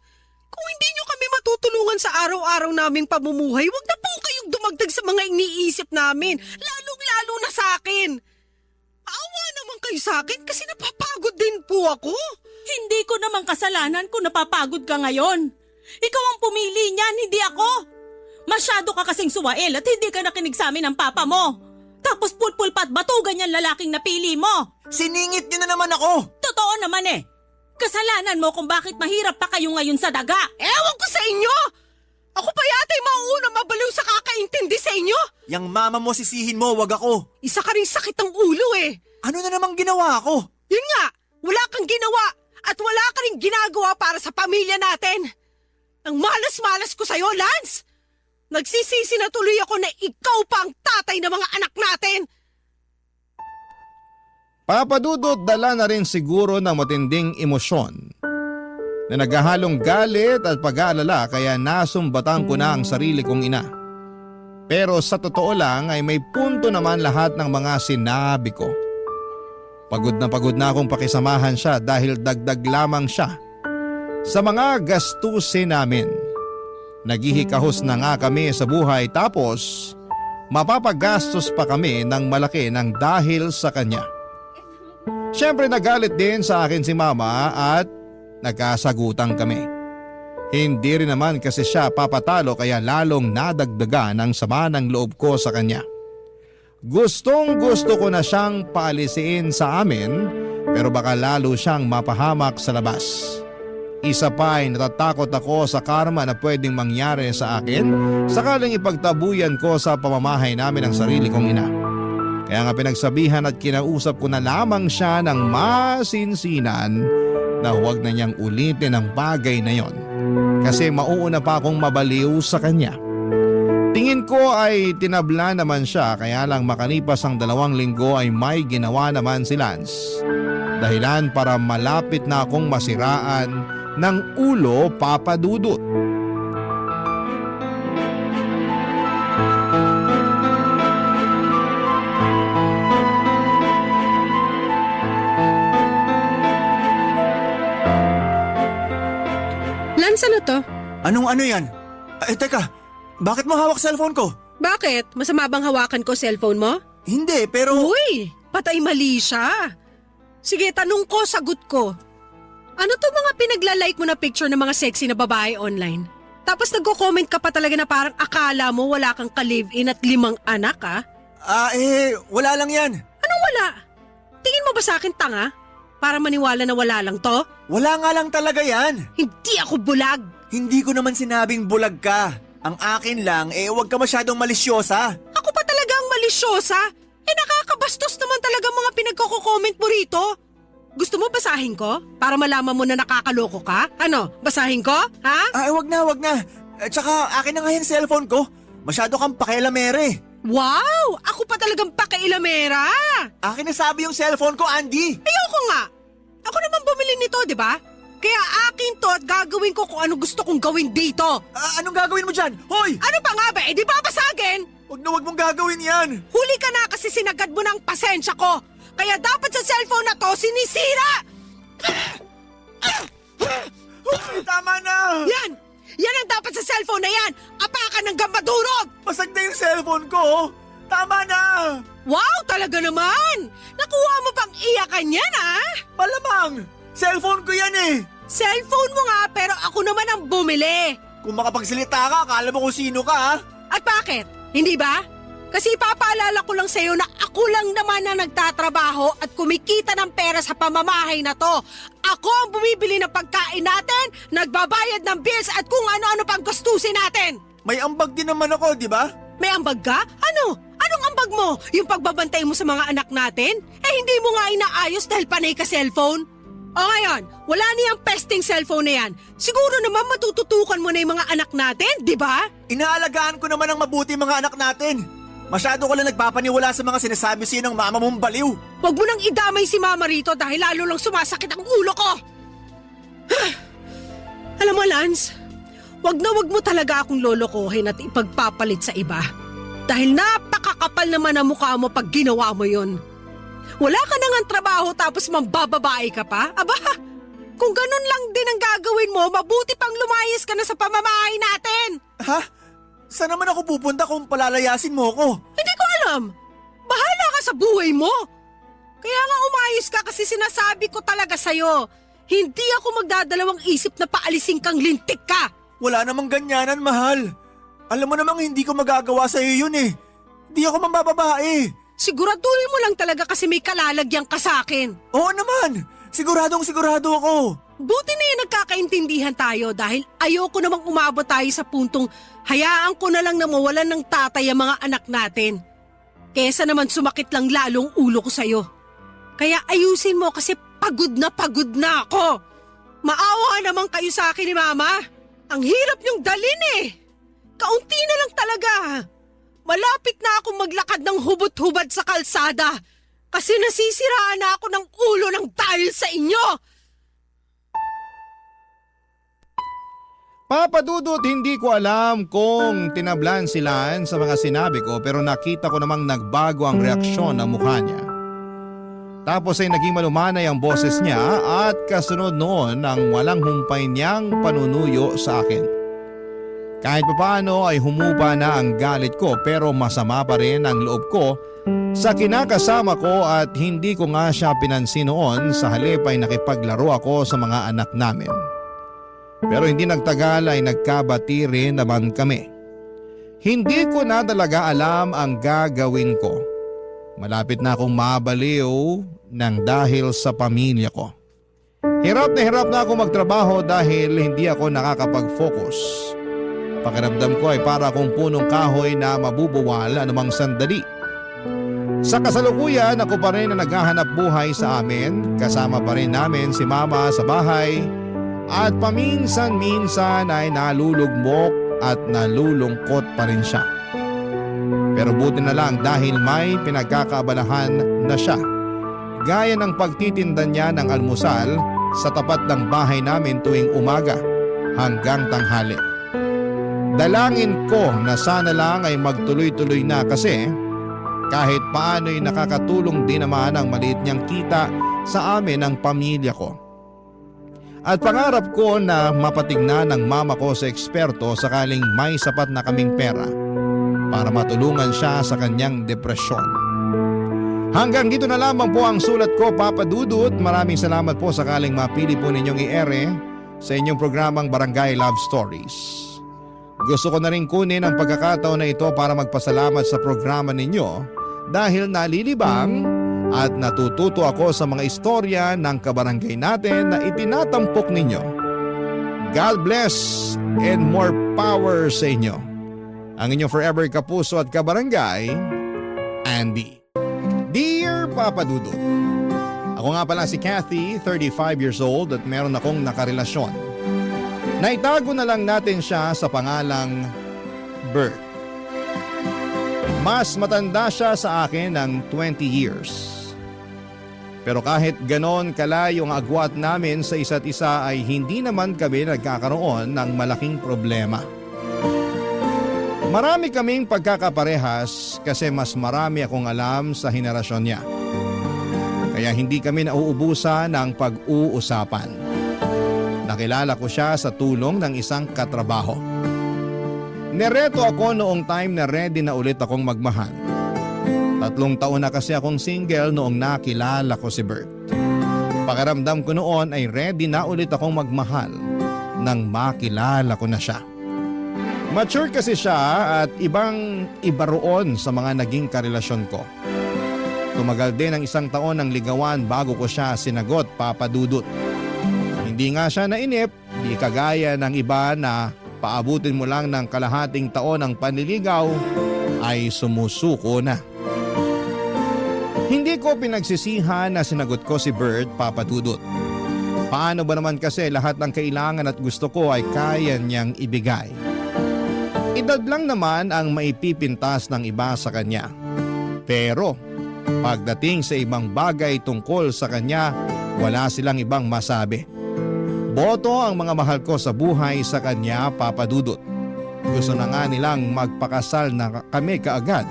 Speaker 2: Kung hindi nyo kami matutulungan sa araw-araw naming pamumuhay, wag na po kayong dumagdag sa mga iniisip namin, lalong-lalo na sa akin. Awa naman kayo sa akin kasi napapagod din po ako.
Speaker 4: Hindi ko naman kasalanan kung napapagod ka ngayon. Ikaw ang pumili niyan, hindi ako. Masyado ka kasing suwail at hindi ka nakinig sa amin ng papa mo. Tapos pulpul pat batugan yung lalaking napili mo.
Speaker 3: Siningit niyo na naman ako.
Speaker 4: Totoo naman eh. Kasalanan mo kung bakit mahirap pa kayo ngayon sa daga.
Speaker 2: Ewan ko sa inyo! Ako pa yata yung mauunang mabaliw sa kakaintindi sa inyo.
Speaker 3: Yang mama mo sisihin mo, wag ako.
Speaker 2: Isa ka rin sakit ng ulo eh.
Speaker 3: Ano na namang ginawa ko?
Speaker 2: Yun nga, wala kang ginawa at wala ka rin ginagawa para sa pamilya natin. Ang malas-malas ko sa'yo, Lance! Nagsisisi na tuloy ako na ikaw pa ang tatay ng mga anak natin!
Speaker 1: Papa Dudut, dala na rin siguro ng matinding emosyon na naghahalong galit at pag-aalala kaya nasumbatan ko na ang sarili kong ina. Pero sa totoo lang ay may punto naman lahat ng mga sinabi ko. Pagod na akong pakisamahan siya dahil dagdag lamang siya sa mga gastusin namin. Naghihikahos na nga kami sa buhay tapos mapapagastos pa kami ng malaki ng dahil sa kanya. Siyempre nagalit din sa akin si mama at nagkasagutan kami. Hindi rin naman kasi siya papatalo kaya lalong nadagdagan ang sama ng loob ko sa kanya. Gustong gusto ko na siyang paalisiin sa amin pero baka lalo siyang mapahamak sa labas. Isa pa ay natatakot ako sa karma na pwedeng mangyari sa akin sakaling ipagtabuyan ko sa pamamahay namin ang sarili kong ina. Kaya nga pinagsabihan at kinausap ko na lamang siya ng masinsinan na huwag na niyang ulitin ang bagay na yon kasi mauuna pa akong mabaliw sa kanya. Tingin ko ay tinabla naman siya kaya lang makalipas ang 2 linggo ay may ginawa naman si Lance. Dahilan para malapit na akong masiraan ng ulo, Papa Dudut.
Speaker 2: Lance, ano to?
Speaker 3: Anong ano yan? Teka, bakit mo hawak cellphone ko?
Speaker 2: Bakit? Masama bang hawakan ko cellphone mo?
Speaker 3: Hindi, pero...
Speaker 2: Uy, patay mali siya. Sige, tanong ko, sagot ko. Ano to mga pinaglalike mo na picture ng mga sexy na babae online? Tapos nagko-comment ka pa talaga na parang akala mo wala kang ka-live-in at 5 anak, ha?
Speaker 3: Wala lang yan.
Speaker 2: Anong wala? Tingin mo ba sa akin tanga? Para maniwala na wala lang to?
Speaker 3: Wala nga lang talaga yan.
Speaker 2: Hindi ako bulag.
Speaker 3: Hindi ko naman sinabing bulag ka. Ang akin lang, huwag ka masyadong malisyosa.
Speaker 2: Ako pa talaga ang malisyosa. Nakakabastos naman talaga mga pinagko-comment mo rito. Gusto mo basahin ko? Para malaman mo na nakakaloko ka? Ano, basahin ko? Ha?
Speaker 3: Wag na. Tsaka akin na nga yung cellphone ko. Masyado kang pakialamere.
Speaker 2: Wow! Ako pa talagang pakailamera!
Speaker 3: Akin na sabi yung cellphone ko, Andy.
Speaker 2: Ayoko nga! Ako naman bumili nito, di ba? Kaya akin to at gagawin ko kung ano gusto kong gawin dito.
Speaker 3: Anong gagawin mo dyan? Hoy!
Speaker 2: Ano pa nga ba? Di ba basagin?
Speaker 3: Wag na wag mong gagawin yan.
Speaker 2: Huli ka na kasi sinagad mo ng pasensya ko. Kaya dapat sa cellphone na to sinisira!
Speaker 3: Hoy, tama na!
Speaker 2: Yan! Yan ang dapat sa cellphone na yan! Apakan ng gammadurog!
Speaker 3: Basag na yung cellphone ko. Tama na!
Speaker 2: Wow, talaga naman! Nakuha mo pang iyakan yan, ha?
Speaker 3: Malamang! Cellphone ko yan eh!
Speaker 2: Cellphone mo nga, pero ako naman ang bumili.
Speaker 3: Kung makapagsalita ka, akala mo kung sino ka ha?
Speaker 2: At bakit? Hindi ba? Kasi ipapaalala ko lang sa'yo na ako lang naman na nagtatrabaho at kumikita ng pera sa pamamahay na to. Ako ang bumibili ng pagkain natin, nagbabayad ng bills at kung ano-ano pang gastusin natin.
Speaker 3: May ambag din naman ako, di ba?
Speaker 2: May ambag ka? Ano? Anong ambag mo? Yung pagbabantay mo sa mga anak natin? Hindi mo nga inaayos dahil panay ka cellphone? O ngayon, wala niyang pesting cellphone na yan. Siguro naman matututukan mo na yung mga anak natin, di ba?
Speaker 3: Inaalagaan ko naman ang mabuti mga anak natin. Masyado ko lang nagpapaniwala sa mga sinasabi sa'yo ng mama mong baliw.
Speaker 2: Huwag mo nang idamay si mama rito dahil lalo lang sumasakit ang ulo ko. Alam mo, Lance, wag mo talaga akong lolokohin at ipagpapalit sa iba. Dahil napakakapal naman ang mukha mo pag ginawa mo yun. Wala ka na ngang trabaho tapos mambababae ka pa? Aba, kung ganun lang din ang gagawin mo, mabuti pang lumayas ka na sa pamamahay natin.
Speaker 3: Ha? Saan naman ako pupunta kung palalayasin mo ko?
Speaker 2: Hindi ko alam. Bahala ka sa buhay mo. Kaya nga umayos ka kasi sinasabi ko talaga sa'yo. Hindi ako magdadalawang isip na paalisin kang lintik ka.
Speaker 3: Wala namang ganyanan, mahal. Alam mo namang hindi ko magagawa sa'yo yun eh. Hindi ako mambababae.
Speaker 2: Siguraduhin mo lang talaga kasi may kalalagyan ka sa akin.
Speaker 3: Oo naman. Siguradong sigurado ako.
Speaker 2: Buti na yung nagkakaintindihan tayo dahil ayoko namang umabot tayo sa puntong hayaan ko na lang na mawalan ng tatay ang mga anak natin. Kesa naman sumakit lang lalong ulo ko sa'yo. Kaya ayusin mo kasi pagod na ako. Maawa naman kayo sa akin ni Mama. Ang hirap niyong dalin eh. Kaunti na lang talaga. Malapit na akong maglakad ng hubot-hubad sa kalsada kasi nasisiraan na ako ng ulo ng dahil sa inyo.
Speaker 1: Papa Dudut, hindi ko alam kung tinablan si Lance sa mga sinabi ko pero nakita ko namang nagbago ang reaksyon ng mukha niya. Tapos ay naging malumanay ang boses niya at kasunod noon ang walang humpay niyang panunuyo sa akin. Kahit papaano ay humupa na ang galit ko pero masama pa rin ang loob ko sa kinakasama ko at hindi ko nga siya pinansin noon, sa halip ay nakipaglaro ako sa mga anak namin. Pero hindi nagtagal ay nagkabati rin naman kami. Hindi ko na talaga alam ang gagawin ko. Malapit na akong mabaliw ng dahil sa pamilya ko. Hirap na ako magtrabaho dahil hindi ako nakakapag-focus. Pakiramdam ko ay para akong punong kahoy na mabubuwal anumang sandali. Sa kasalukuyan, ako pa rin na naghahanap buhay sa amin. Kasama pa rin namin si mama sa bahay. At paminsan-minsan ay nalulugmok at nalulungkot pa rin siya. Pero buti na lang dahil may pinagkakaabalahan na siya. Gaya ng pagtitinda niya ng almusal sa tapat ng bahay namin tuwing umaga hanggang tanghali. Dalangin ko na sana lang ay magtuloy-tuloy na kasi kahit paano'y nakakatulong din naman ang maliit niyang kita sa amin ng pamilya ko. At pangarap ko na mapatignan ng mama ko sa eksperto sakaling may sapat na kaming pera para matulungan siya sa kanyang depresyon. Hanggang dito na lamang po ang sulat ko, Papa Dudut. Maraming salamat po sakaling mapili po ninyong i-ere sa inyong programang Barangay Love Stories. Gusto ko na rin kunin ang pagkakataon na ito para magpasalamat sa programa ninyo dahil nalilibang at natututo ako sa mga istorya ng kabarangay natin na itinatampok ninyo. God bless and more power sa inyo. Ang inyong forever kapuso at kabarangay, Andy. Dear Papa Dudut, ako nga pala si Kathy, 35 years old at meron akong nakarelasyon. Naitago na lang natin siya sa pangalang Bert. Mas matanda siya sa akin ng 20 years. Pero kahit ganon kalayo ang agwat namin sa isa't isa ay hindi naman kami nagkakaroon ng malaking problema. Marami kaming pagkakaparehas kasi mas marami akong alam sa henerasyon niya. Kaya hindi kami nauubusan ng pag-uusapan. Nakilala ko siya sa tulong ng isang katrabaho. Nereto ako noong time na ready na ulit akong magmahal. 3 taon na kasi akong single noong nakilala ko si Bert. Pakiramdam ko noon ay ready na ulit akong magmahal nang makilala ko na siya. Mature kasi siya at iba roon sa mga naging karelasyon ko. Tumagal din ang 1 taon ng ligawan bago ko siya sinagot, Papa Dudut. Hindi nga siya nainip, di kagaya ng iba na paabutin mo lang ng kalahating taon ang panliligaw ay sumusuko na. Hindi ko pinagsisihan na sinagot ko si Bert, Papa Dudut. Paano ba naman kasi lahat ng kailangan at gusto ko ay kaya niyang ibigay. Edad lang naman ang maipipintas ng iba sa kanya. Pero pagdating sa ibang bagay tungkol sa kanya, wala silang ibang masabi. Boto ang mga mahal ko sa buhay sa kanya, Papa Dudut. Gusto na nga nilang magpakasal na kami kaagad.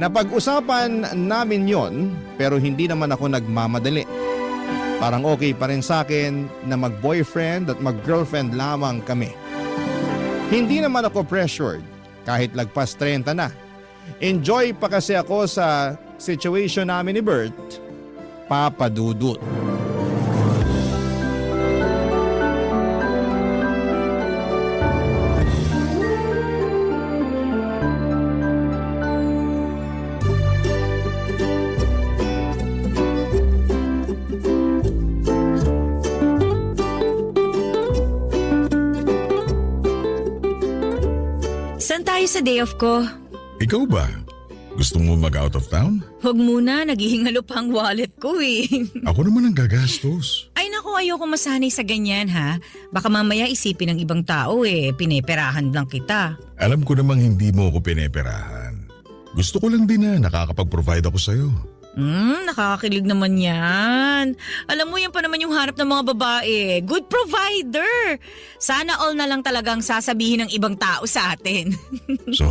Speaker 1: Napag-usapan namin yon pero hindi naman ako nagmamadali. Parang okay pa rin sa akin na mag-boyfriend at mag-girlfriend lamang kami. Hindi naman ako pressured kahit lagpas 30 na. Enjoy pa kasi ako sa situation namin ni Bert, Papa Dudut.
Speaker 6: Saan tayo sa day off ko?
Speaker 7: Ikaw ba? Gusto mo mag-out of town?
Speaker 6: Huwag muna, naghihingalo pa ang wallet ko eh.
Speaker 7: Ako naman ang gagastos.
Speaker 6: Ay naku, ayoko masanay sa ganyan ha. Baka mamaya isipin ng ibang tao pineperahan lang kita.
Speaker 7: Alam ko namang hindi mo ako pineperahan. Gusto ko lang din na nakakapag-provide ako sa'yo.
Speaker 6: Nakakakilig naman yan. Alam mo, yan pa naman yung hanap ng mga babae. Good provider. Sana all na lang talagang sasabihin ng ibang tao sa atin.
Speaker 7: So,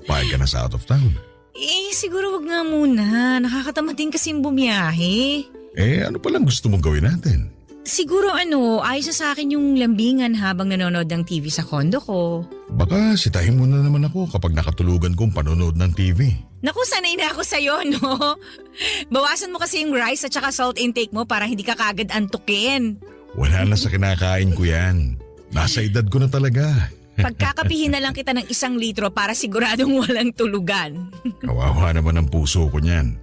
Speaker 7: pahig ka na sa out of town?
Speaker 6: Siguro wag nga muna. Nakakatamad din kasing bumiyahe.
Speaker 7: Ano palang gusto mong gawin natin?
Speaker 6: Siguro ayos na sa akin yung lambingan habang nanonood ng TV sa kondo ko.
Speaker 7: Baka sitahin mo na naman ako kapag nakatulugan kong panonood ng TV.
Speaker 6: Naku, sanay na ako sa'yo, no? Bawasan mo kasi yung rice at saka salt intake mo para hindi ka kagad antukin.
Speaker 7: Wala na sa kinakain ko yan. Nasa edad ko na talaga.
Speaker 6: Pagkakapihin na lang kita ng 1 litro para siguradong walang tulugan.
Speaker 7: Kawawa naman ang puso ko niyan.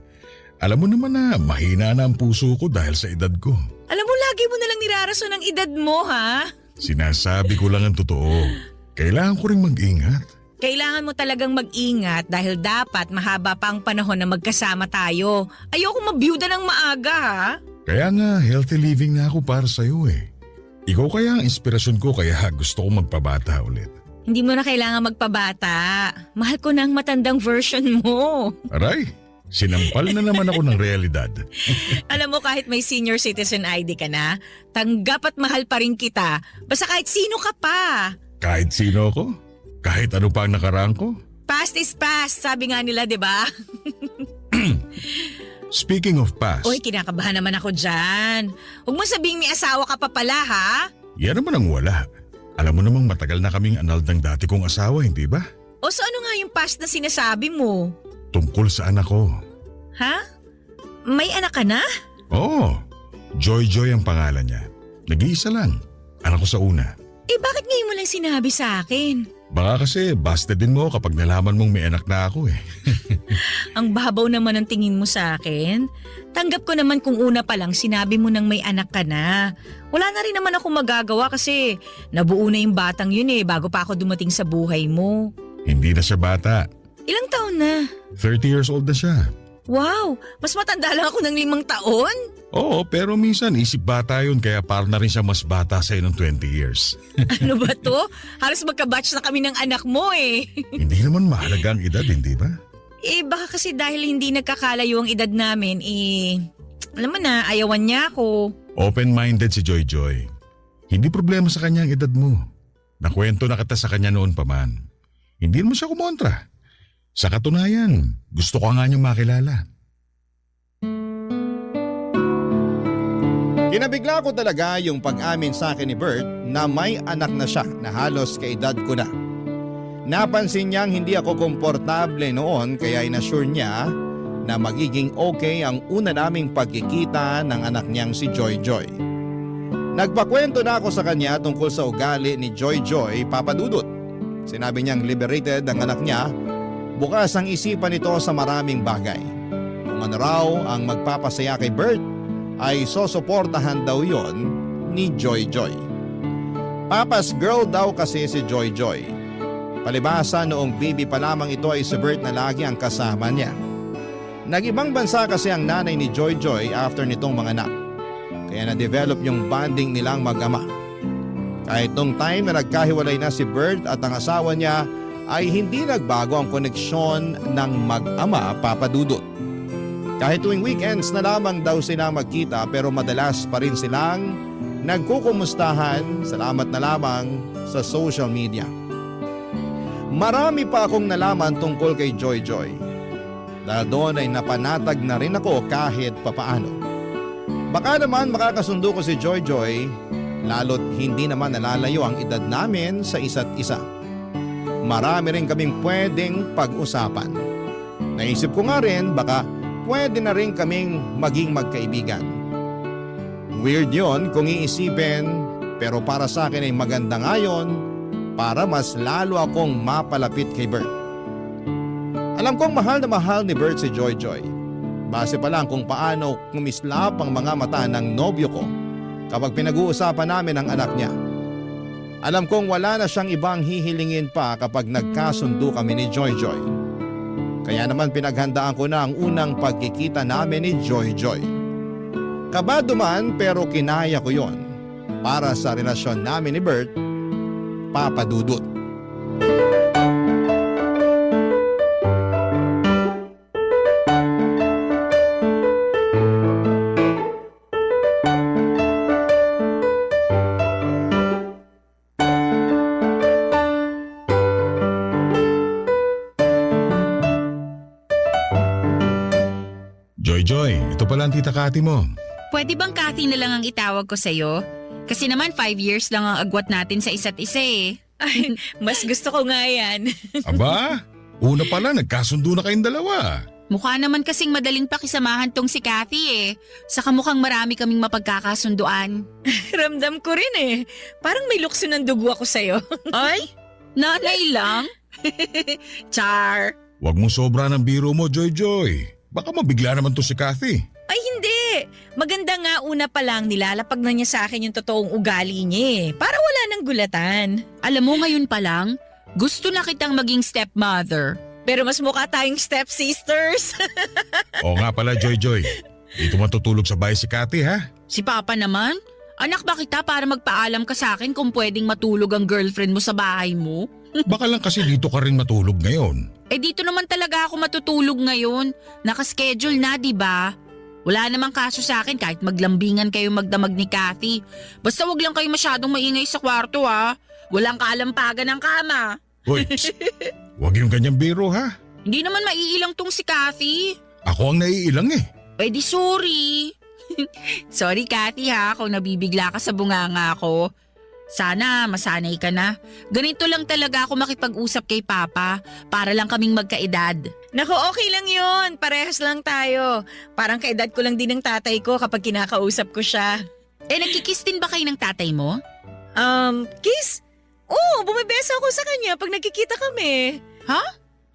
Speaker 7: Alam mo naman na mahina na ang puso ko dahil sa edad ko.
Speaker 6: Alam mo, lagi mo nalang nirarason ang edad mo, ha?
Speaker 7: Sinasabi ko lang ang totoo. Kailangan ko rin mag-ingat.
Speaker 6: Kailangan mo talagang mag-ingat dahil dapat mahaba pa ang panahon na magkasama tayo. Ayoko mabiyuda ng maaga, ha?
Speaker 7: Kaya nga, healthy living na ako para sa'yo eh. Ikaw kaya ang inspirasyon ko kaya gusto ko magpabata ulit.
Speaker 6: Hindi mo na kailangan magpabata. Mahal ko na ang matandang version mo.
Speaker 7: Aray, sinampal na naman ako ng realidad.
Speaker 6: Alam mo, kahit may senior citizen ID ka na, tanggap at mahal pa rin kita. Basta kahit sino ka pa.
Speaker 7: Kahit sino ako? Kahit ano pa ang nakaraan ko?
Speaker 6: Past is past, sabi nga nila, di ba?
Speaker 7: Speaking of past,
Speaker 6: Uy, kinakabahan naman ako dyan. Huwag mo sabihing may asawa ka pa pala, ha?
Speaker 7: yan naman ang wala. Alam mo namang matagal na kaming anal ng dati kong asawa, hindi ba?
Speaker 6: O so ano nga yung past na sinasabi mo?
Speaker 7: Tungkol sa anak ko.
Speaker 6: Ha? May anak ka na?
Speaker 7: Oo, Joy ang pangalan niya. Nag-iisa lang. Anak ko sa una.
Speaker 6: Eh bakit ngayon mo lang sinabi sa akin?
Speaker 7: Baka kasi busted din mo kapag nalaman mong may anak na ako eh.
Speaker 6: Ang babaw naman ang tingin mo sa akin. Tanggap ko naman kung una pa lang sinabi mo nang may anak ka na. Wala na rin naman ako magagawa kasi nabuo na yung batang yun bago pa ako dumating sa buhay mo.
Speaker 7: Hindi na siya bata.
Speaker 6: Ilang taon na?
Speaker 7: 30 years old na siya.
Speaker 6: Wow, mas matanda lang ako ng 5 taon.
Speaker 7: Oo, pero minsan isip bata yun kaya parang na rin siya mas bata sa'yo ng 20 years.
Speaker 6: Ano ba to? Halos magka-batch na kami ng anak mo
Speaker 7: Hindi naman mahalaga ang edad, hindi ba?
Speaker 6: Baka kasi dahil hindi nagkakalayo ang edad namin, alam mo na, ayawan niya ako.
Speaker 7: Open-minded si Joy. Hindi problema sa kanya ang edad mo. Nakwento na kita sa kanya noon pa man. Hindi mo siya kumontra. Sa katunayan, gusto ko nga niyang makilala.
Speaker 1: Kinabigla ko talaga yung pag-amin sa akin ni Bert na may anak na siya na halos kaedad ko na. Napansin niyang hindi ako komportable noon kaya inassure niya na magiging okay ang una naming pagkikita ng anak niyang si Joy. Nagpakwento na ako sa kanya tungkol sa ugali ni Joy, Papa Dudut. Sinabi niyang liberated ang anak niya, bukas ang isipan nito sa maraming bagay. Kung ano raw ang magpapasaya kay Bert, ay sosuportahan daw yon ni Joy. Papa's girl daw kasi si Joy. Palibasa noong baby pa lamang ito ay si Bert na lagi ang kasama niya. Nag-ibang bansa kasi ang nanay ni Joy after nitong mga anak. Kaya na-develop yung bonding nilang mag-ama. Kahit nung time na nagkahiwalay na si Bert at ang asawa niya ay hindi nagbago ang koneksyon ng mag-ama, Papa Dudut. Kahit tuwing weekends na lamang daw sila magkita pero madalas pa rin silang nagkukumustahan, salamat na lamang sa social media. Marami pa akong nalaman tungkol kay Joy. Dahil doon ay napanatag na rin ako kahit papaano. Baka naman makakasundo ko si Joy, lalo't hindi naman nalalayo ang edad namin sa isa't isa. Marami rin kaming pwedeng pag-usapan. Naisip ko nga rin baka pwede na rin kaming maging magkaibigan. Weird yon kung iisipin, pero para sa akin ay maganda nga yun para mas lalo akong mapalapit kay Bert. Alam kong mahal na mahal ni Bert si Joy. Base pa lang kung paano kumislap ang mga mata ng nobyo ko kapag pinag-uusapan namin ang anak niya. Alam kong wala na siyang ibang hihilingin pa kapag nagkasundo kami ni Joy. Kaya naman pinaghandaan ko na ang unang pagkikita namin ni Joy. Kabado man pero kinaya ko yon para sa relasyon namin ni Bert, Papa Dudut.
Speaker 7: Joy, ito pala ang tita Kati mo.
Speaker 6: Pwede bang Kathy na lang ang itawag ko sa'yo? Kasi naman 5 years lang ang agwat natin sa isa't isa eh. Ay, mas gusto ko nga yan.
Speaker 7: Aba, una pala nagkasundo na kayong dalawa.
Speaker 4: Mukha naman kasing madaling pakisamahan tong si Kathy eh. Saka mukhang marami kaming mapagkakasunduan.
Speaker 6: Ramdam ko rin eh. Parang may lukso ng dugo ako sa'yo.
Speaker 4: Ay, nanay lang?
Speaker 6: Char!
Speaker 7: Huwag mong sobra ng biro mo, Joy. Baka mabigla naman to si Kathy.
Speaker 6: Ay hindi! Maganda nga una pa lang nilalapag na niya sa akin yung totoong ugali niya eh. Para wala nang gulatan.
Speaker 4: Alam mo ngayon pa lang, gusto na kitang maging stepmother.
Speaker 6: Pero mas mukha tayong stepsisters.
Speaker 7: Oo nga pala, Joy. Dito matutulog sa bahay si Kathy, ha?
Speaker 4: Si Papa naman, anak ba kita para magpaalam ka sa akin kung pwedeng matulog ang girlfriend mo sa bahay mo?
Speaker 7: Baka lang kasi dito ka rin matulog ngayon.
Speaker 4: Eh dito naman talaga ako matutulog ngayon. Nakaschedule na, di ba? Wala namang kaso sa akin kahit maglambingan kayo magdamag ni Kathy. Basta wag lang kayo masyadong maingay sa kwarto ha. Walang kalampagan ng kama.
Speaker 7: Hoy, huwag yung ganyang biro, ha?
Speaker 4: Hindi naman maiilang tong si Kathy.
Speaker 7: Ako ang naiilang eh.
Speaker 4: Eh di sorry. Sorry Kathy ha kung nabibigla ka sa bunganga ko. Sana masanay ka na. Ganito lang talaga ako makipag-usap kay Papa para lang kaming magkaedad.
Speaker 6: Naku, okay lang yun. Parehas lang tayo. Parang kaedad ko lang din ng tatay ko kapag kinakausap ko siya.
Speaker 4: Eh nagkikiss din ba kayo ng tatay mo?
Speaker 6: Kiss? Oo, bumibeso ako sa kanya pag nagkikita kami.
Speaker 4: Ha?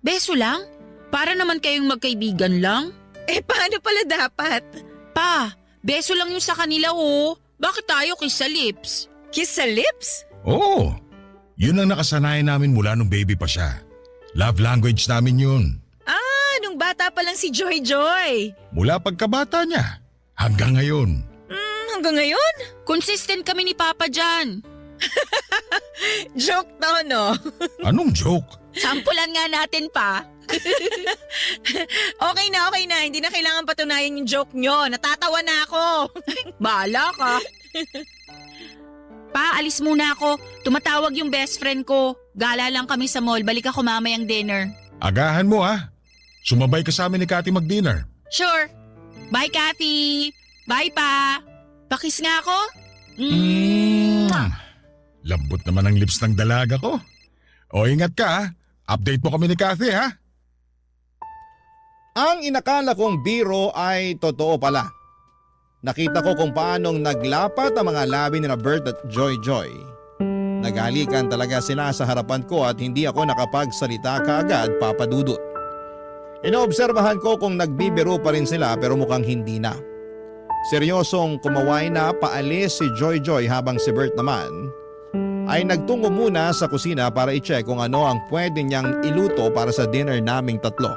Speaker 4: Beso lang? Para naman kayong magkaibigan lang?
Speaker 6: Eh, paano pala dapat?
Speaker 4: Pa, beso lang yung sa kanila oh. Bakit tayo kiss sa lips?
Speaker 6: Kiss sa lips?
Speaker 7: Oo. Yun ang nakasanayan namin mula nung baby pa siya. Love language namin yun.
Speaker 6: Nung bata pa lang si Joy Joy.
Speaker 7: Mula pagkabata niya hanggang ngayon.
Speaker 6: Hanggang ngayon?
Speaker 4: Consistent kami ni Papa dyan.
Speaker 6: Joke to, no?
Speaker 7: Anong joke?
Speaker 4: Sampulan nga natin pa.
Speaker 6: Okay na. Hindi na kailangan patunayan yung joke nyo. Natatawa na ako.
Speaker 4: Bahala ka. Pa, alis muna ako. Tumatawag yung best friend ko. Gala lang kami sa mall. Balik ako mamayang dinner.
Speaker 7: Agahan mo, ha? Sumabay ka sa amin ni Kathy mag-dinner.
Speaker 4: Sure. Bye, Kathy. Bye, Pa. Pakis nga ako.
Speaker 7: Lambot naman ang lips ng dalaga ko. O ingat ka, ha? Update mo kami ni Kathy, ha?
Speaker 1: Ang inakala kong biro ay totoo pala. Nakita ko kung paanong naglapat ang mga labi ni Bert at Joy. Naghalikan talaga sila sa harapan ko at hindi ako nakapagsalita kaagad, Papa Dudut. Inoobserbahan ko kung nagbibiro pa rin sila pero mukhang hindi na. Seryosong kumaway na paalis si Joy habang si Bert naman ay nagtungo muna sa kusina para i-check kung ano ang pwede niyang iluto para sa dinner naming tatlo.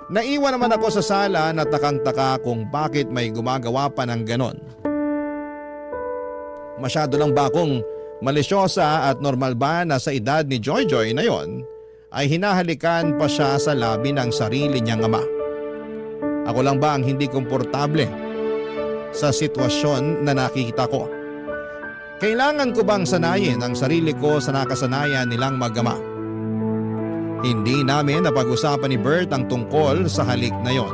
Speaker 1: Naiwan naman ako sa sala na takang-taka kung bakit may gumagawa pa ng ganon. Masyado lang ba akong malisyosa at normal ba na sa edad ni Joy na yon ay hinahalikan pa siya sa labi ng sarili niyang ama? Ako lang ba ang hindi komportable sa sitwasyon na nakikita ko? Kailangan ko bang sanayin ang sarili ko sa nakasanayan nilang mag-ama? Hindi namin napag-usapan ni Bert ang tungkol sa halik na yon.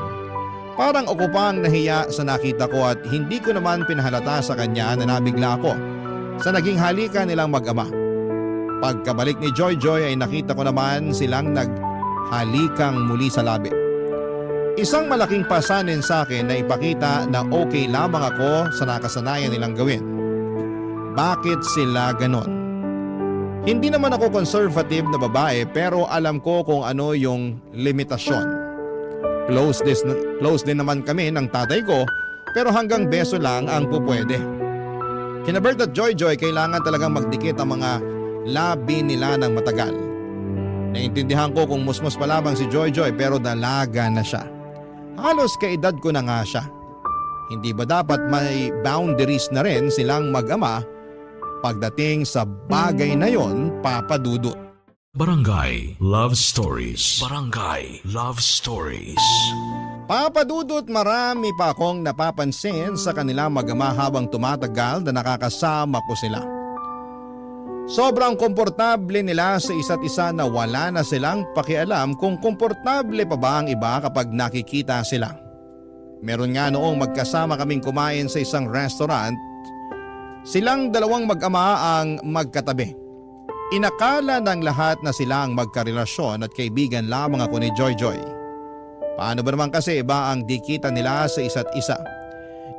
Speaker 1: Parang ako pang nahiya sa nakita ko at hindi ko naman pinahalata sa kanya na nabigla ako sa naging halikan nilang mag-ama. Pagkabalik ni Joy ay nakita ko naman silang naghalikang muli sa labi. Isang malaking pasanin sa akin na ipakita na okay lamang ako sa nakasanayan nilang gawin. Bakit sila ganon? Hindi naman ako conservative na babae pero alam ko kung ano yung limitasyon. Close din naman kami ng tatay ko pero hanggang beso lang ang pupwede. Kina Bert at Joy kailangan talagang magdikit ang mga labi nila ng matagal. Naintindihan ko kung musmus pa lamang si Joy pero dalaga na siya. Halos kaedad ko na nga siya. Hindi ba dapat may boundaries na rin silang mag-ama pagdating sa bagay na yon, Papa Dudut?
Speaker 5: Barangay Love Stories. Barangay Love Stories.
Speaker 1: Papa Dudut, marami pa akong napapansin sa kanila mag-ama habang tumatagal na nakakasama ko sila. Sobrang komportable nila sa isa't isa na wala na silang pakialam kung komportable pa ba ang iba kapag nakikita sila. Meron nga noong magkasama kaming kumain sa isang restaurant. Silang dalawang mag-ama ang magkatabi. Inakala ng lahat na sila ang magkarelasyon at kaibigan lamang ako ni Joy Joy. Paano ba naman kasi iba ang dikitan nila sa isa't isa?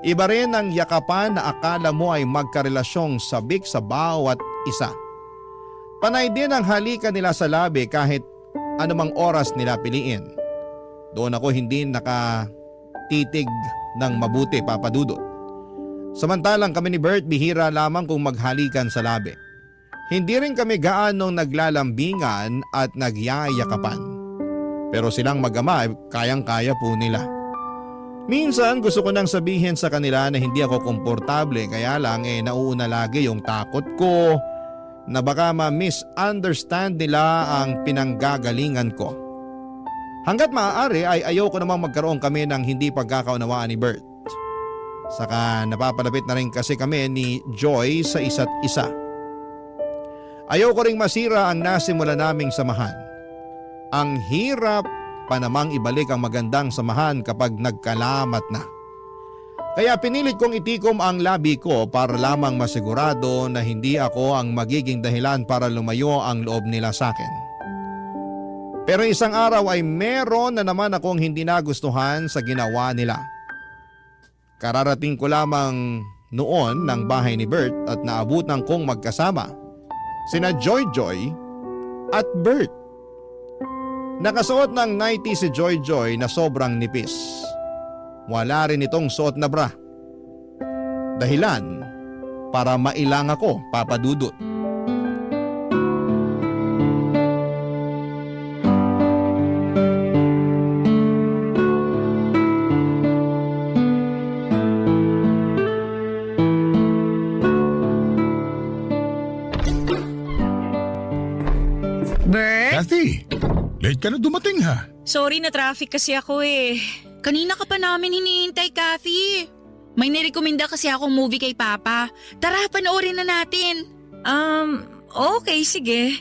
Speaker 1: Iba rin ang yakapan na akala mo ay magkarelasyong sabik sa bawat isa. Panay din ang halikan nila sa labi kahit anumang oras nila piliin. Doon ako hindi nakatitig ng mabuti, Papa Dudut. Samantalang kami ni Bert bihira lamang kung maghalikan sa labi. Hindi rin kami gaanong naglalambingan at nagyayakapan. Pero silang mag-ama kayang-kaya po nila. Minsan gusto ko nang sabihin sa kanila na hindi ako komportable kaya lang nauuna lagi yung takot ko na baka ma-misunderstand nila ang pinanggagalingan ko. Hanggat maaari ay ayoko namang magkaroon kami ng hindi pagkakaunawaan ni Bert. Saka napapalapit na rin kasi kami ni Joy sa isa't isa. Ayoko ring masira ang nasimula naming samahan. Ang hirap pa namang ibalik ang magandang samahan kapag nagkalamat na. Kaya pinilit kong itikom ang labi ko para lamang masigurado na hindi ako ang magiging dahilan para lumayo ang loob nila sa akin. Pero isang araw ay meron na naman akong hindi nagustuhan sa ginawa nila. Kararating ko lamang noon ng bahay ni Bert at naabutan kong magkasama sina Joy Joy at Bert. Nakasuot ng nightie si Joy Joy na sobrang nipis. Wala rin itong suot na bra. Dahilan para mailang ako, Papa Dudut.
Speaker 6: Bert?
Speaker 7: Kathy, late ka na dumating ha.
Speaker 6: Sorry na traffic kasi ako eh.
Speaker 8: Kanina ka pa namin hinihintay, Kathy. May nirekomenda kasi akong movie kay Papa. Tara, panoorin na natin.
Speaker 6: Okay, sige.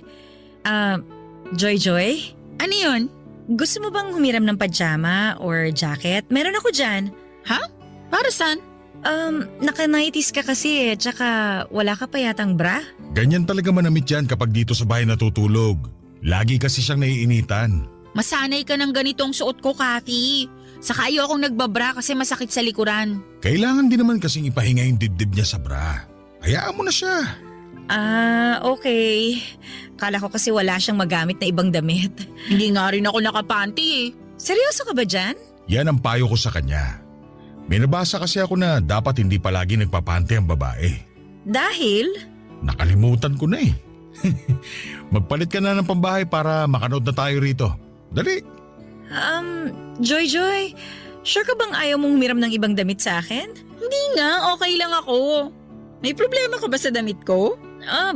Speaker 6: Joy Joy?
Speaker 8: Ano yun?
Speaker 6: Gusto mo bang humiram ng pajama or jacket? Meron ako dyan.
Speaker 8: Para saan?
Speaker 6: Naka-nighties ka kasi tsaka wala ka pa yatang bra.
Speaker 7: Ganyan talaga manamit yan kapag dito sa bahay natutulog. Lagi kasi siyang naiinitan.
Speaker 8: Masanay ka ng ganitong suot ko, Kathy. Saka ayokong nagbabra kasi masakit sa likuran.
Speaker 7: Kailangan din naman kasing ipahinga yung dibdib niya sa bra. Hayaan mo na siya.
Speaker 6: Okay. Kala ko kasi wala siyang magamit na ibang damit.
Speaker 8: Hindi nga rin ako nakapanty eh.
Speaker 6: Seryoso ka ba dyan?
Speaker 7: Yan ang payo ko sa kanya. May nabasa kasi ako na dapat hindi palagi nagpapante ang babae.
Speaker 6: Dahil?
Speaker 7: Nakalimutan ko na eh. Magpalit ka na ng pambahay para makanood na tayo rito. Dali.
Speaker 6: Joy Joy, sure ka bang ayaw mong humiram ng ibang damit sa akin?
Speaker 8: Hindi nga, okay lang ako. May problema ka ba sa damit ko?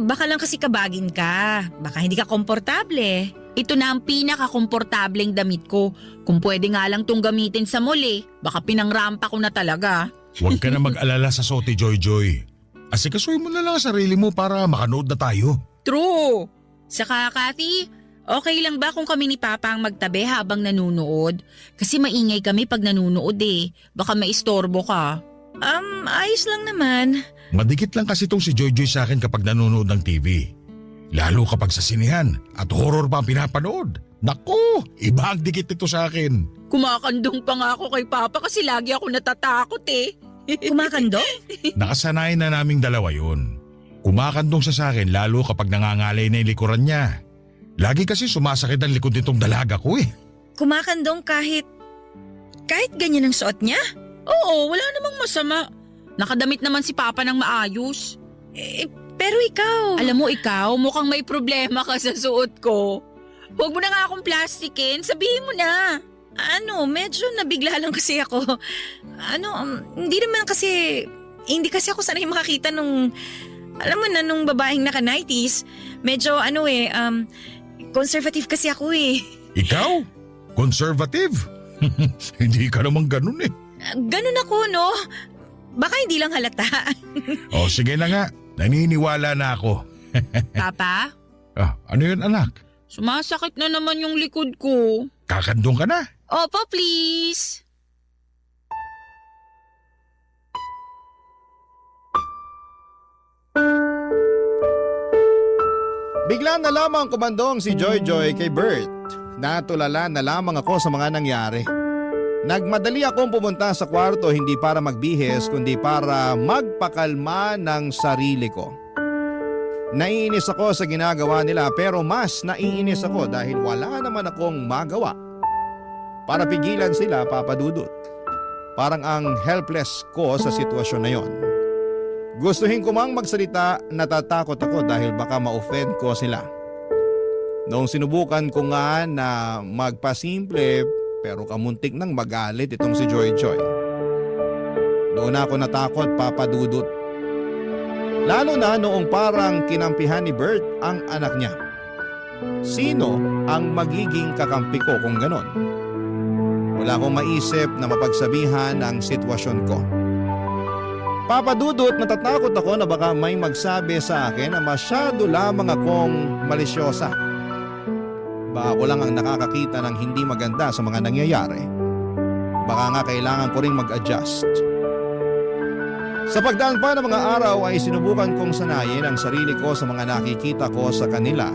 Speaker 6: Baka lang kasi kabagin ka. Baka hindi ka komportable.
Speaker 8: Ito na ang pinaka-komportableng damit ko. Kung pwede nga lang tong gamitin sa mall eh. Baka pinangrampa ko na talaga.
Speaker 7: Huwag ka na mag-alala sa Sote Joy Joy. Asikasuhin mo na lang ang sarili mo para makanood na tayo.
Speaker 8: True! Saka Kathy, okay lang ba kung kami ni Papa ang magtabi habang nanunood? Kasi maingay kami pag nanunood eh. Baka maistorbo ka.
Speaker 6: Ayos lang naman.
Speaker 7: Madikit lang kasi itong si Joy Joy sa akin kapag nanonood ng TV. Lalo kapag sa sinehan at horror pa ang pinapanood. Naku, iba ang dikit nito sa akin.
Speaker 8: Kumakandong pa nga ako kay Papa kasi lagi ako natatakot eh.
Speaker 6: Kumakandong?
Speaker 7: Nakasanayan na naming dalawa yun. Kumakandong siya sa akin lalo kapag nangangalay na yung likuran niya. Lagi kasi sumasakit ang likod nitong dalaga ko eh.
Speaker 6: Kumakandong kahit ganyan ang suot niya?
Speaker 8: Oo, wala namang masama. Nakadamit naman si Papa ng maayos.
Speaker 6: Pero ikaw…
Speaker 8: Alam mo ikaw, mukhang may problema ka sa suot ko. Huwag mo na nga akong plastikin, sabihin mo na.
Speaker 6: Medyo nabigla lang kasi ako. Hindi kasi ako sanay makakita nung, alam mo na, nung babaeng naka-nighties. Medyo conservative kasi ako eh.
Speaker 7: Ikaw? Conservative? Hindi ka naman ganun eh.
Speaker 6: Ganun ako, no? Baka hindi lang halata.
Speaker 7: O sige na nga, naniniwala na ako.
Speaker 8: Papa,
Speaker 7: Ano yun anak?
Speaker 8: sumasakit na naman yung likod ko.
Speaker 7: Kakandong ka na?
Speaker 8: Opo, please.
Speaker 1: Wala na lamang kumandong si Joy Joy kay Bert. Natulala na lamang ako sa mga nangyari. Nagmadali akong pumunta sa kwarto hindi para magbihis kundi para magpakalma ng sarili ko. Naiinis ako sa ginagawa nila pero mas naiinis ako dahil wala naman akong magawa para pigilan sila, Papa Dudut. Parang ang helpless ko sa sitwasyon na yon. Gustuhin ko mang magsalita, natatakot ako dahil baka ma-offend ko sila. Noong sinubukan ko nga na magpasimple pero kamuntik nang magalit itong si Joy Joy. Doon ako natakot, Papa Dudut. Lalo na noong parang kinampihan ni Bert ang anak niya. Sino ang magiging kakampi ko kung ganon? Wala akong maisip na mapagsabihan ang sitwasyon ko. Papa Dudut, natatakot ako na baka may magsabi sa akin na masyado lamang akong malisyosa. Baka ako lang ang nakakakita ng hindi maganda sa mga nangyayari. Baka nga kailangan ko ring mag-adjust. Sa pagdaan pa ng mga araw ay sinubukan kong sanayin ang sarili ko sa mga nakikita ko sa kanila.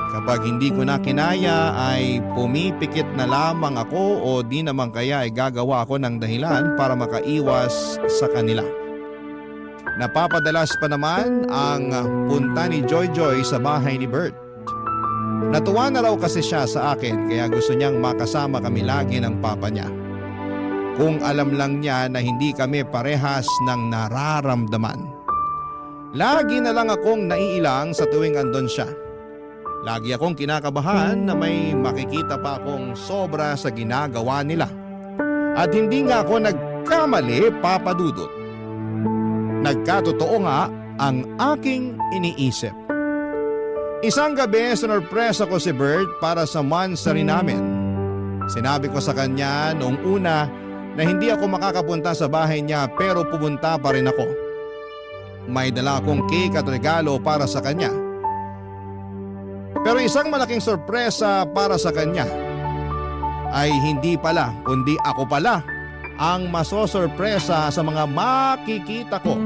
Speaker 1: Kapag hindi ko na kinaya ay pumipikit na lamang ako o di naman kaya ay gagawa ako ng dahilan para makaiwas sa kanila. Napapadalas pa naman ang punta ni Joy Joy sa bahay ni Bert. Natuwa na raw kasi siya sa akin kaya gusto niyang makasama kami lagi ng papa niya. Kung alam lang niya na hindi kami parehas ng nararamdaman. Lagi na lang akong naiilang sa tuwing andon siya. Lagi akong kinakabahan na may makikita pa akong sobra sa ginagawa nila. At hindi nga ako nagkamali, Papa Dudut. Nagkatotoo nga ang aking iniisip. Isang gabi, sinurpresa ko si Bert para sa monthsary namin. Sinabi ko sa kanya noong una na hindi ako makakapunta sa bahay niya pero pupunta pa rin ako. May dala akong cake at regalo para sa kanya. Pero isang malaking sorpresa para sa kanya ay hindi pala kundi ako pala ang masosorpresa sa mga makikita ko.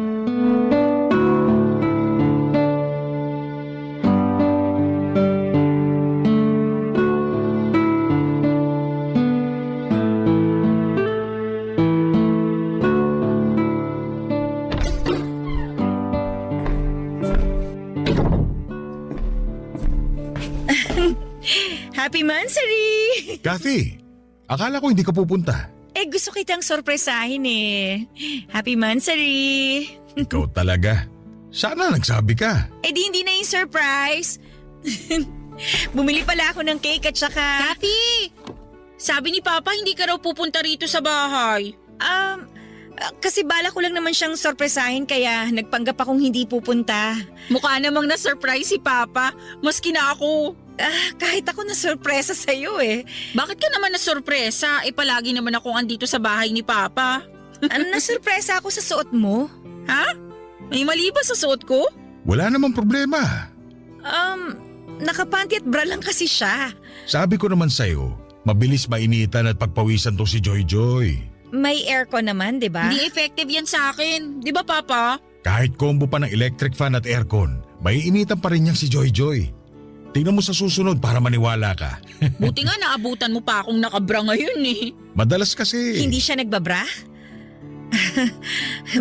Speaker 6: Happy Monthsary!
Speaker 7: Kathy, akala ko hindi ka pupunta.
Speaker 6: Gusto kitang sorpresahin eh. Happy Monthsary!
Speaker 7: Ikaw talaga. Sana nagsabi ka.
Speaker 6: Di hindi na yung surprise. Bumili pala ako ng cake at saka…
Speaker 8: Kathy! Sabi ni Papa hindi ka raw pupunta rito sa bahay.
Speaker 6: Kasi bala ko lang naman siyang sorpresahin kaya nagpanggap akong hindi pupunta.
Speaker 8: Mukha namang na-surprise si Papa, maski na ako.
Speaker 6: Kahit ako na sorpresa sa'yo eh.
Speaker 8: Bakit ka naman na-sorpresa? Palagi naman akong andito sa bahay ni Papa.
Speaker 6: Nasurpresa ako sa suot mo.
Speaker 8: Ha? May mali ba sa suot ko?
Speaker 7: Wala namang problema.
Speaker 6: Nakapanty at bra lang kasi siya.
Speaker 7: Sabi ko naman sa'yo, mabilis mainitan at pagpawisan to si Joy Joy.
Speaker 6: May aircon naman, di ba?
Speaker 8: Hindi effective yan sa akin. Di ba, Papa?
Speaker 7: Kahit combo pa ng electric fan at aircon, maiinitan pa rin niyang si Joy Joy. Tingnan mo sa susunod para maniwala ka.
Speaker 8: Buti nga naabutan mo pa akong nakabra ngayon eh.
Speaker 7: Madalas kasi.
Speaker 6: Hindi siya nagbabra?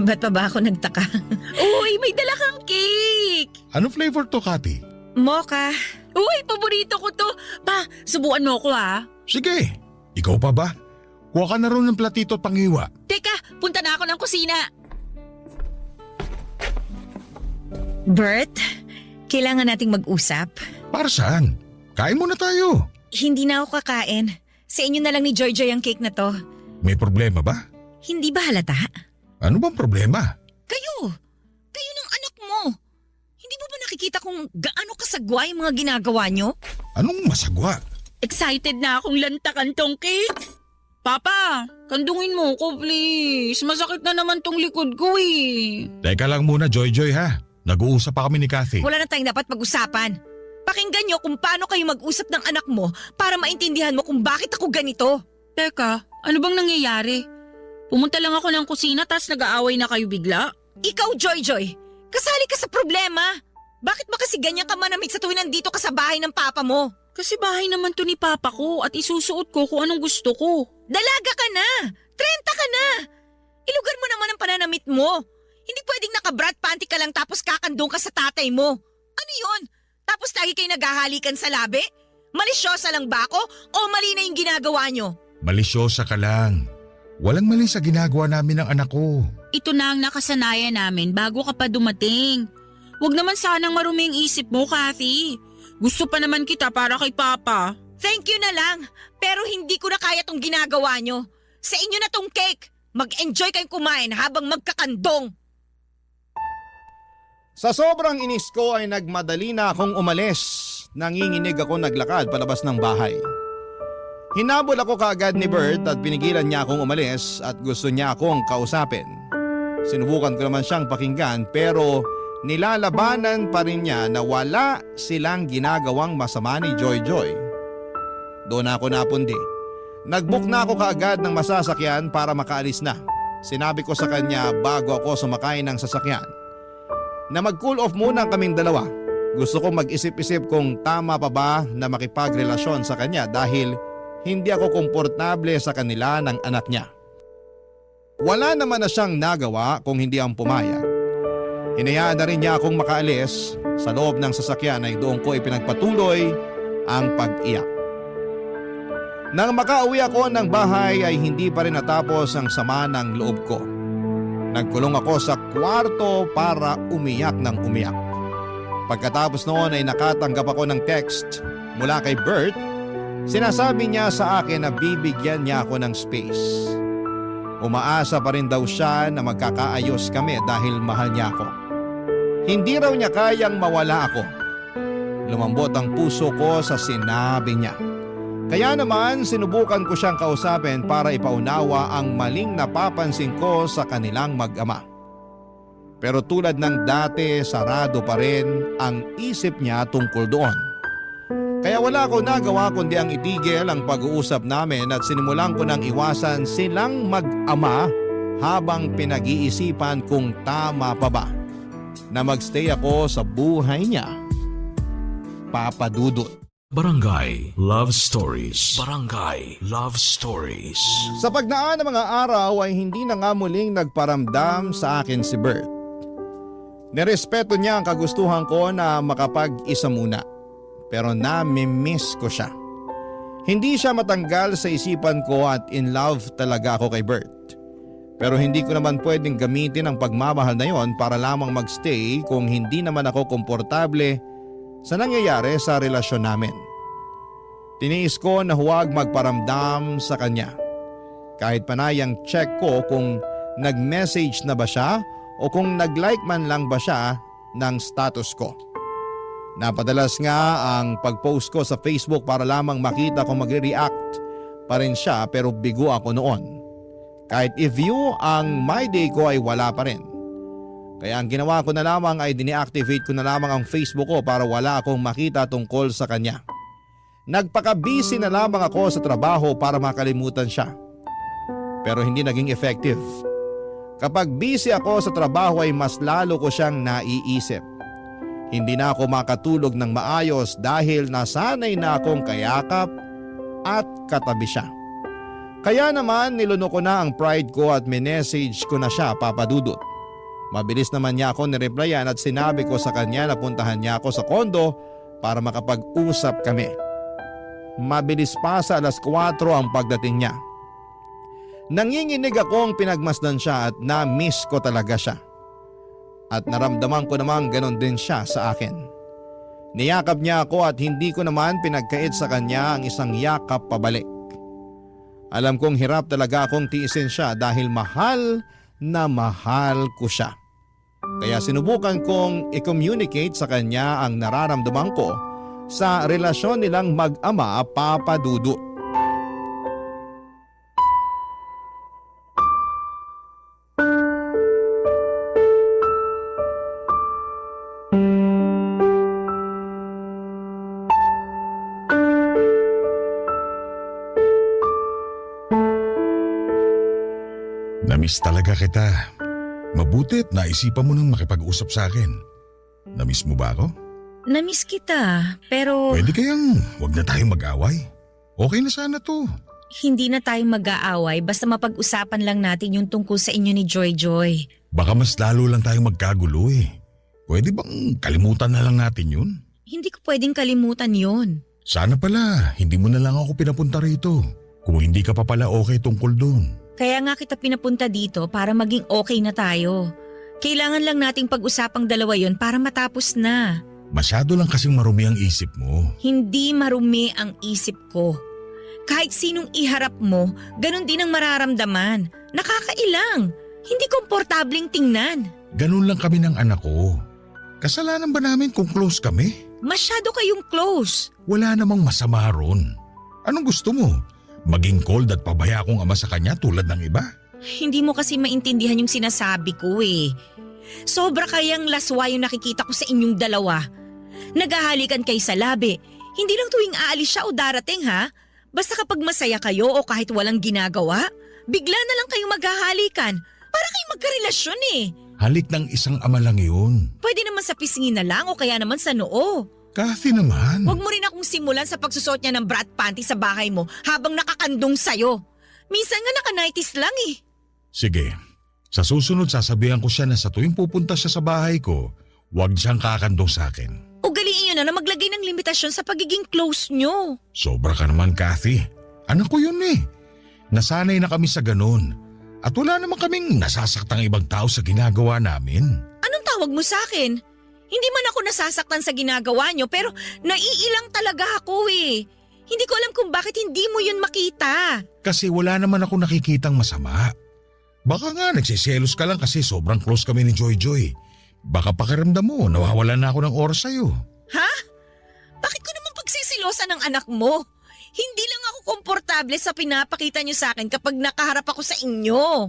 Speaker 6: Ba't pa ba ako nagtaka?
Speaker 8: Uy, may dala kang cake!
Speaker 7: Ano flavor to, Kathy?
Speaker 6: Mocha.
Speaker 8: Uy, paborito ko to. Pa, subuan mo ko ha.
Speaker 7: Sige, ikaw pa ba? Kuha ka na rin ng platito at pangiwa.
Speaker 8: Teka, punta na ako ng kusina.
Speaker 6: Bert, kailangan nating mag-usap.
Speaker 7: Para saan? Kain muna tayo.
Speaker 6: Hindi na ako kakain. Sa inyo na lang ni Joy Joy ang cake na to.
Speaker 7: May problema ba?
Speaker 6: Hindi ba halata?
Speaker 7: Ano bang problema?
Speaker 6: Kayo ng anak mo. Hindi mo ba nakikita kung gaano kasagwa yung mga ginagawa nyo?
Speaker 7: Anong masagwa?
Speaker 8: Excited na akong lantakan tong cake. Papa, kandungin mo ko please. Masakit na naman tong likod ko eh.
Speaker 7: Teka lang muna, Joy Joy ha. Nag-uusap pa kami ni Kathy.
Speaker 6: Wala na tayong dapat pag-usapan. Pakinggan nyo kung paano kayo mag-usap ng anak mo para maintindihan mo kung bakit ako ganito.
Speaker 8: Teka, ano bang nangyayari? Pumunta lang ako ng kusina tas nag-aaway na kayo bigla?
Speaker 6: Ikaw, Joy Joy, kasali ka sa problema. Bakit ba kasi ganyan ka manamit sa tuwing nandito ka sa bahay ng papa mo?
Speaker 8: Kasi bahay naman to ni Papa ko at isusuot ko kung anong gusto ko.
Speaker 6: Dalaga ka na! 30 ka na! Ilugan mo naman ang pananamit mo. Hindi pwedeng naka-brat panty ka lang tapos kakandong ka sa tatay mo. Ano yun? Tapos lagi kayo naghahalikan sa labi? Malisyosa lang ba ako o mali na yung ginagawa nyo?
Speaker 7: Malisyosa ka lang. Walang mali sa ginagawa namin ng anak ko.
Speaker 8: Ito na ang nakasanayan namin bago ka pa dumating. Huwag naman sanang marumi ang isip mo, Kathy. Gusto pa naman kita para kay Papa.
Speaker 6: Thank you na lang, pero hindi ko na kaya tong ginagawa nyo. Sa inyo na tong cake. Mag-enjoy kayong kumain habang magkakandong.
Speaker 1: Sa sobrang inis ko ay nagmadali na akong umalis. Nanginginig ako naglakad palabas ng bahay. Hinabol ako kaagad ni Bert at pinigilan niya akong umalis at gusto niya akong kausapin. Sinubukan ko naman siyang pakinggan pero nilalabanan pa rin niya na wala silang ginagawang masama ni Joy Joy. Doon ako napundi. Nagbook na ako kaagad ng masasakyan para makaalis na. Sinabi ko sa kanya bago ako sumakay ng sasakyan na mag-cool off muna kaming dalawa. Gusto ko mag-isip-isip kung tama pa ba na makipagrelasyon sa kanya dahil hindi ako komportable sa kanila ng anak niya. Wala naman na siyang nagawa kung hindi ang pumayag. Hinayaan na rin niya akong makaalis. Sa loob ng sasakyan ay doon ko ipinagpatuloy ang pag-iyak. Nang makauwi ako ng bahay ay hindi pa rin natapos ang sama ng loob ko. Nagkulong ako sa kwarto para umiyak ng umiyak. Pagkatapos noon ay nakatanggap ako ng text mula kay Bert. Sinasabi niya sa akin na bibigyan niya ako ng space. Umaasa pa rin daw siya na magkakaayos kami dahil mahal niya ako. Hindi raw niya kayang mawala ako. Lumambot ang puso ko sa sinabi niya. Kaya naman sinubukan ko siyang kausapin para ipaunawa ang maling napapansin ko sa kanilang mag-ama. Pero tulad ng dati, sarado pa rin ang isip niya tungkol doon. Kaya wala ko nagawa kundi ang itigil ang pag-uusap namin at sinimulan ko nang iwasan silang mag-ama habang pinag-iisipan kung tama pa ba na magstay ako sa buhay niya. Papa Dudut.
Speaker 5: Barangay Love Stories. Barangay Love Stories.
Speaker 1: Sa pagdaan ng mga araw ay hindi na nga muling nagparamdam sa akin si Bert. Nirespeto niya ang kagustuhan ko na makapag-isa muna. Pero nami-miss ko siya. Hindi siya matanggal sa isipan ko at in love talaga ako kay Bert. Pero hindi ko naman pwedeng gamitin ang pagmamahal na yon para lamang magstay kung hindi naman ako komportable sa nangyayari sa relasyon namin. Tiniis ko na huwag magparamdam sa kanya. Kahit panayang check ko kung nag-message na ba siya o kung nag-like man lang ba siya ng status ko. Napadalas nga ang pag-post ko sa Facebook para lamang makita kung magre-react pa rin siya pero bigo ako noon. Kahit i-view ang my day ko ay wala pa rin. Kaya ang ginawa ko na lamang ay dine-activate ko na lamang ang Facebook ko para wala akong makita tungkol sa kanya. Nagpaka-busy na lamang ako sa trabaho para makalimutan siya. Pero hindi naging effective. Kapag busy ako sa trabaho ay mas lalo ko siyang naiisip. Hindi na ako makatulog ng maayos dahil nasanay na akong kayakap at katabi siya. Kaya naman nilunok ko na ang pride ko at minessage ko na siya, Papa Dudut. Mabilis naman niya ako nireplyan at sinabi ko sa kanya na puntahan niya ako sa kondo para makapag-usap kami. Mabilis pa sa 4:00 ang pagdating niya. Nanginginig akong pinagmasdan siya at na-miss ko talaga siya. At naramdaman ko namang ganon din siya sa akin. Niyakap niya ako at hindi ko naman pinagkait sa kanya ang isang yakap pabalik. Alam kong hirap talaga akong tiisin siya dahil mahal na mahal ko siya. Kaya sinubukan kong i-communicate sa kanya ang nararamdaman ko sa relasyon nilang mag-ama, Papa Dudut.
Speaker 7: Namiss talaga kita. Mabutit naisipan mo nang makipag-usap sa akin. Namiss mo ba ako?
Speaker 6: Namiss kita, pero
Speaker 7: Pwede kayang wag na tayong mag-away. Okay na sana to.
Speaker 6: hindi na tayo mag-aaway basta mapag-usapan lang natin yung tungkol sa inyo ni Joy Joy.
Speaker 7: Baka mas lalo lang tayong magkagulo eh. Pwede bang kalimutan na lang natin yun?
Speaker 6: Hindi ko pwedeng kalimutan yon.
Speaker 7: Sana pala, hindi mo na lang ako pinapunta rito. Kung hindi ka pa pala okay tungkol doon.
Speaker 6: Kaya nga kita pinapunta dito para maging okay na tayo. Kailangan lang nating pag-usapang dalawa yon para matapos na.
Speaker 7: Masyado lang kasing marumi ang isip mo.
Speaker 6: Hindi marumi ang isip ko. Kahit sinong iharap mo, ganun din ang mararamdaman. Nakakailang. Hindi komportabling tingnan.
Speaker 7: Ganun lang kami ng anak ko. Kasalanan ba namin kung close kami?
Speaker 6: Masyado kayong close.
Speaker 7: Wala namang masama ron. Anong gusto mo? Maging cold at pabaya akong ama sa kanya tulad ng iba?
Speaker 6: Hindi mo kasi maintindihan yung sinasabi ko eh. Sobra kayang laswa yung nakikita ko sa inyong dalawa. Naghahalikan kayo sa labi. Hindi lang tuwing aalis siya o darating ha. Basta kapag masaya kayo o kahit walang ginagawa, bigla na lang kayong maghahalikan. Para kayong magkarelasyon eh.
Speaker 7: Halik ng isang ama lang yun.
Speaker 6: Pwede naman sa pisngi na lang o kaya naman sa noo.
Speaker 7: Kathy naman.
Speaker 6: Huwag mo rin akong simulan sa pagsusot niya ng brat panty sa bahay mo habang nakakandong sayo. Minsan nga naka-nighties lang eh.
Speaker 7: Sige, sa susunod sasabihan ko siya na sa tuwing pupunta siya sa bahay ko, huwag siyang kakandong sa akin.
Speaker 6: Ugaliin niyo na maglagay ng limitasyon sa pagiging close niyo.
Speaker 7: Sobra ka naman, Kathy. Anak ko yun eh. Nasanay na kami sa ganun. At wala naman kaming nasasaktang ibang tao sa ginagawa namin.
Speaker 6: Anong tawag mo sa akin? Hindi man ako nasasaktan sa ginagawa niyo pero naiilang talaga ako eh. Hindi ko alam kung bakit hindi mo yun makita.
Speaker 7: Kasi wala naman ako nakikitang masama. Baka nga nagsiselos ka lang kasi sobrang close kami ni Joy Joy. Baka pakiramdam mo, nawawalan na ako ng oras sa'yo.
Speaker 6: Ha? Bakit ko naman pagsisilosa ng anak mo? Hindi lang ako komportable sa pinapakita niyo sa akin kapag nakaharap ako sa inyo.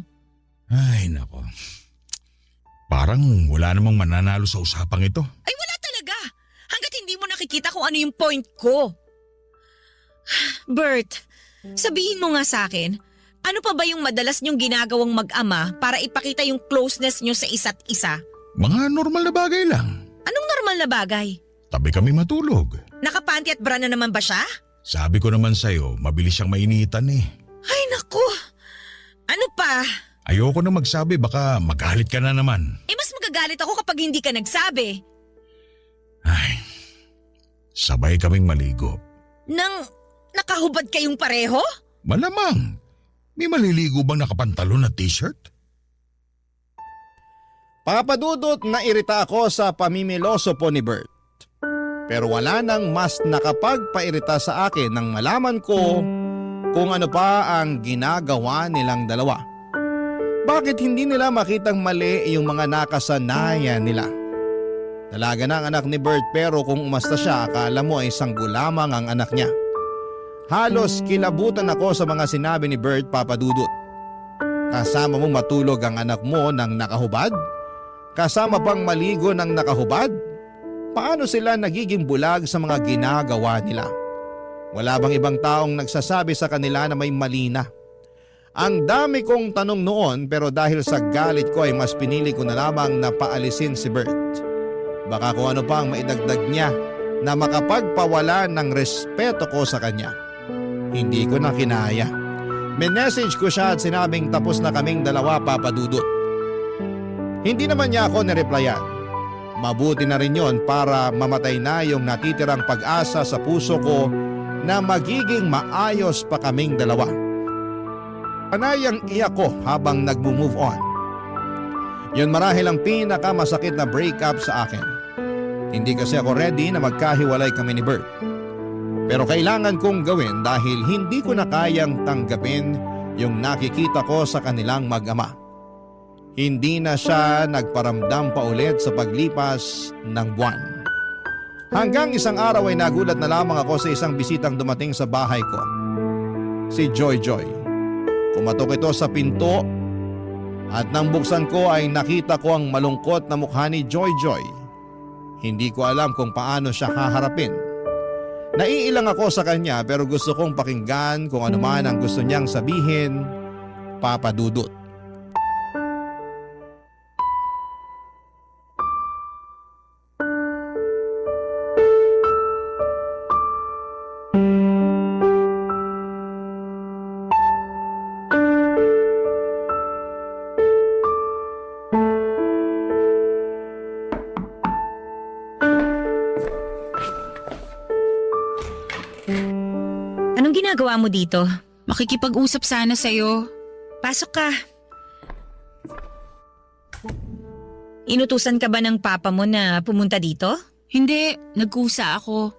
Speaker 7: Ay, nako. Parang wala namang mananalo sa usapang ito.
Speaker 6: Ay wala talaga. Hanggat hindi mo nakikita kung ano yung point ko. Bert, sabihin mo nga sa akin, ano pa ba yung madalas niyong ginagawang mag-ama para ipakita yung closeness niyo sa isa't isa?
Speaker 7: Mga normal na bagay lang.
Speaker 6: Anong normal na bagay?
Speaker 7: Tabi kami matulog.
Speaker 6: Nakapanty at bra na naman ba siya?
Speaker 7: Sabi ko naman sa'yo, mabilis siyang mainitan eh.
Speaker 6: Ay naku, ano pa?
Speaker 7: Ayoko na magsabi, baka magalit ka na naman.
Speaker 6: Eh mas magagalit ako kapag hindi ka nagsabi.
Speaker 7: Ay, sabay kaming maligo.
Speaker 6: Nang nakahubad kayong pareho?
Speaker 7: Malamang. May maliligo bang nakapantalon at t-shirt?
Speaker 1: Papadudot na irita ako sa pamimiloso po ni Bert. Pero wala nang mas nakapagpairita sa akin nang malaman ko kung ano pa ang ginagawa nilang dalawa. Bakit hindi nila makitang mali yung mga nakasanayan nila? Dalaga na ang anak ni Bert pero kung umasta siya akala mo ay sanggol lamang ang anak niya. Halos kilabutan ako sa mga sinabi ni Bert, Papadudot. Kasama mong matulog ang anak mo nang nakahubad? Kasama pang maligo ng nakahubad? Paano sila nagiging bulag sa mga ginagawa nila? Wala bang ibang taong nagsasabi sa kanila na may mali na? Ang dami kong tanong noon pero dahil sa galit ko ay mas pinili ko na lamang na paalisin si Bert. Baka kung ano pa ang maidagdag niya na makapagpawala ng respeto ko sa kanya. Hindi ko na kinaya. Minessage ko siya at sinabing tapos na kaming dalawa, Papadudot. Hindi naman niya ako nireplyan. Mabuti na rin yon para mamatay na yung natitirang pag-asa sa puso ko na magiging maayos pa kaming dalawa. Panayang iyak ko habang nagmo-move on. Yun marahil ang pinakamasakit na breakup sa akin. Hindi kasi ako ready na magkahiwalay kami ni Bert. Pero kailangan kong gawin dahil hindi ko na kayang tanggapin yung nakikita ko sa kanilang mag-ama. Hindi na siya nagparamdam pa ulit sa paglipas ng buwan. Hanggang isang araw ay nagulat na lamang ako sa isang bisitang dumating sa bahay ko. Si Joy Joy. Kumatok ito sa pinto at nang buksan ko ay nakita ko ang malungkot na mukha ni Joy Joy. Hindi ko alam kung paano siya haharapin. Naiilang ako sa kanya pero gusto kong pakinggan kung ano man ang gusto niyang sabihin, Papadudot.
Speaker 6: ginagawa mo dito?
Speaker 8: Makikipag-usap sana sa'yo.
Speaker 6: Pasok ka. Inutusan ka ba ng papa mo na pumunta dito?
Speaker 8: Hindi, nagkusa ako.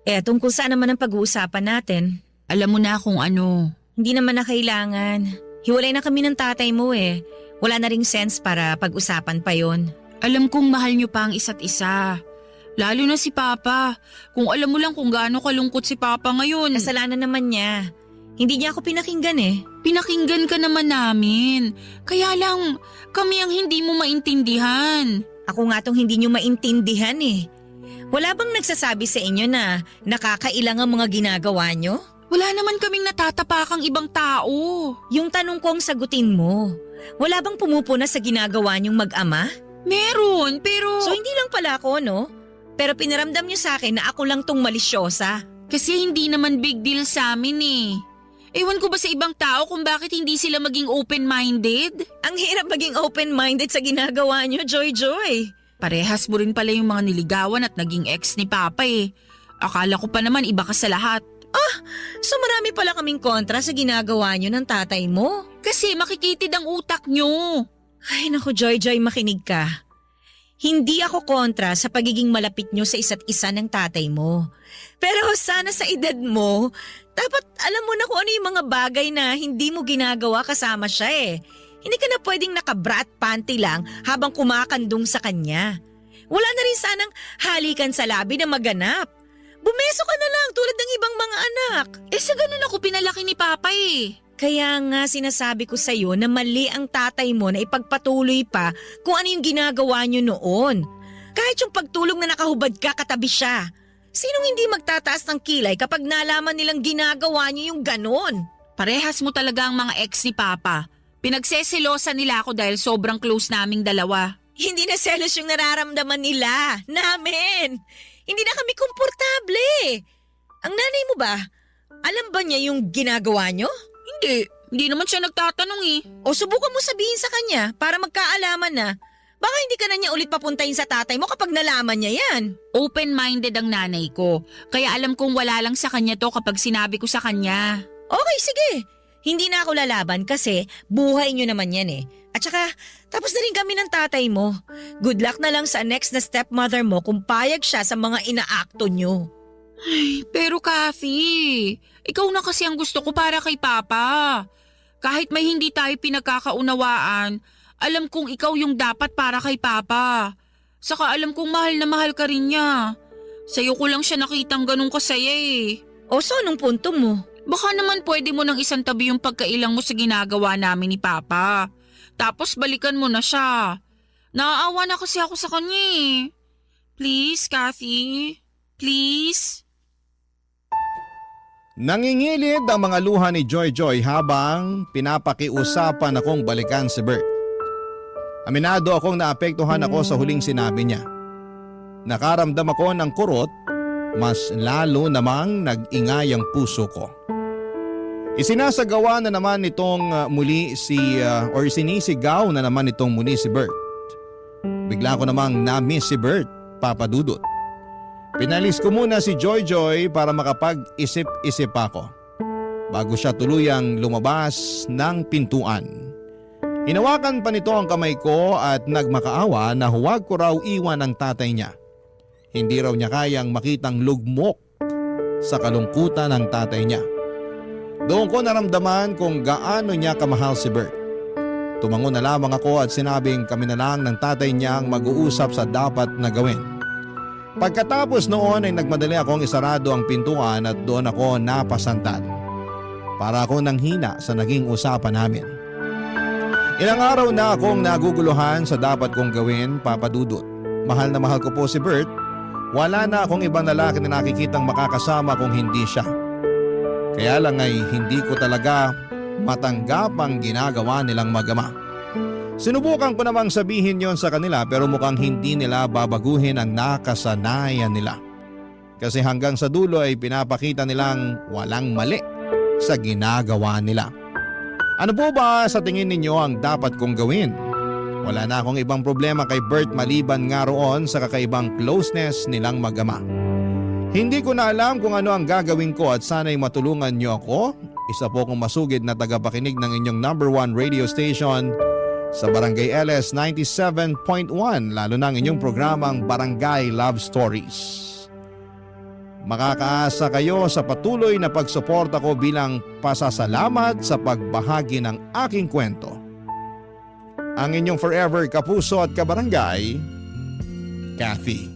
Speaker 6: Tungkol saan naman ang pag-uusapan natin?
Speaker 8: Alam mo na kung ano.
Speaker 6: Hindi naman na kailangan. Hiwalay na kami ng tatay mo eh. Wala na ring sense para pag-usapan pa yon.
Speaker 8: Alam kong mahal niyo pa ang isa't isa. Lalo na si Papa. Kung alam mo lang kung gaano kalungkot si Papa ngayon.
Speaker 6: Kasalanan naman niya. Hindi niya ako pinakinggan eh.
Speaker 8: Pinakinggan ka naman namin. Kaya lang, kami ang hindi mo maintindihan.
Speaker 6: Ako nga tong hindi niyo maintindihan eh. Wala bang nagsasabi sa inyo na nakakailang ang mga ginagawa niyo?
Speaker 8: Wala naman kaming natatapakang ibang tao.
Speaker 6: Yung tanong ko ang sagutin mo. Wala bang pumupuna sa ginagawa niyong mag-ama?
Speaker 8: Meron, pero...
Speaker 6: So hindi lang pala ako, no? Pero pinaramdam niyo sa akin na ako lang tong malisyosa.
Speaker 8: Kasi hindi naman big deal sa amin eh. Ewan ko ba sa ibang tao kung bakit hindi sila maging open-minded?
Speaker 6: Ang hirap maging open-minded sa ginagawa niyo, Joy.
Speaker 8: Parehas mo rin pala yung mga niligawan at naging ex ni Papa eh. Akala ko pa naman iba ka sa lahat.
Speaker 6: So marami pala kaming kontra sa ginagawa niyo ng tatay mo.
Speaker 8: Kasi makikitid ang utak nyo.
Speaker 6: Ay naku, Joy, makinig ka. Hindi ako kontra sa pagiging malapit nyo sa isa't isa ng tatay mo. Pero sana sa edad mo, dapat alam mo na kung ano yung mga bagay na hindi mo ginagawa kasama siya eh. Hindi ka na pwedeng naka-brat panty lang habang kumakandong sa kanya. Wala na rin sanang halikan sa labi na maganap. Bumeso ka na lang tulad ng ibang mga anak.
Speaker 8: Sa ganun ako pinalaki ni Papa eh.
Speaker 6: Kaya nga sinasabi ko sa'yo na mali ang tatay mo na ipagpatuloy pa kung ano yung ginagawa niyo noon. Kahit yung pagtulog na nakahubad ka katabi siya. Sinong hindi magtataas ng kilay kapag nalaman nilang ginagawa niyo yung ganon?
Speaker 8: Parehas mo talaga ang mga ex ni Papa. Pinagseselosan nila ako dahil sobrang close naming dalawa.
Speaker 6: Hindi na selos yung nararamdaman nila. Namin. Hindi na kami komportable. Ang nanay mo ba? Alam ba niya yung ginagawa niyo?
Speaker 8: Hindi naman siya nagtatanong eh.
Speaker 6: O subukan mo sabihin sa kanya para magkaalaman na. Baka hindi ka na niya ulit papuntahin sa tatay mo kapag nalaman niya yan.
Speaker 8: Open-minded ang nanay ko. Kaya alam kong wala lang sa kanya to kapag sinabi ko sa kanya.
Speaker 6: Okay, sige. Hindi na ako lalaban kasi buhay niyo naman yan eh. At saka, tapos na rin kami ng tatay mo. Good luck na lang sa next na stepmother mo kung payag siya sa mga inaakto niyo.
Speaker 8: Pero Kathy, ikaw na kasi ang gusto ko para kay Papa. Kahit may hindi tayo pinagkakaunawaan, alam kong ikaw yung dapat para kay Papa. Saka alam kong mahal na mahal ka rin niya. Sa'yo ko lang siya nakitang ganun kasaya eh.
Speaker 6: O so, anong punto mo?
Speaker 8: Baka naman pwede mo nang isang tabi yung pagkailang mo sa ginagawa namin ni Papa. Tapos balikan mo na siya. Naaawa na kasi ako sa kanya eh. Please, Kathy. Please.
Speaker 1: Nangingilid ang mga luha ni Joy habang pinapakiusapan akong balikan si Bert. Aminado akong naapektuhan ako sa huling sinabi niya. Nakaramdam ako ng kurot, mas lalo namang nag-ingay ang puso ko. Isinasagawa na naman nitong sinisigaw na naman nitong muli si Bert. Bigla ko namang na-miss si Bert, Papa Dudut. Pinalis ko muna si Joy para makapag-isip-isip ako bago siya tuluyang lumabas ng pintuan. Hinawakan pa nito ang kamay ko at nagmakaawa na huwag ko raw iwan ang tatay niya. Hindi raw niya kayang makitang lugmok sa kalungkutan ng tatay niya. Doon ko naramdaman kung gaano niya kamahal si Bert. Tumango na lamang ako at sinabing kami na lang ng tatay niya ang mag-uusap sa dapat na gawin. Pagkatapos noon ay nagmadali akong isarado ang pintuan at doon ako napasantad. Para ako nanghina sa naging usapan namin. Ilang araw na akong naguguluhan sa dapat kong gawin, Papa Dudut. Mahal na mahal ko po si Bert. Wala na akong ibang lalaki na nakikitang makakasama kung hindi siya. Kaya lang ay hindi ko talaga matanggap ang ginagawa nilang mag-ama. Sinubukan ko namang sabihin yon sa kanila pero mukhang hindi nila babaguhin ang nakasanayan nila. Kasi hanggang sa dulo ay pinapakita nilang walang mali sa ginagawa nila. Ano po ba sa tingin ninyo ang dapat kong gawin? Wala na akong ibang problema kay Bert maliban nga roon sa kakaibang closeness nilang mag-ama. Hindi ko na alam kung ano ang gagawin ko at sana'y matulungan niyo ako. Isa po akong masugid na tagapakinig ng inyong #1 radio station sa Barangay LS 97.1, lalo na ang inyong programang Barangay Love Stories. Makakaasa kayo sa patuloy na pagsuporta ko bilang pasasalamat sa pagbahagi ng aking kwento. Ang inyong forever kapuso at kabarangay, Kathy.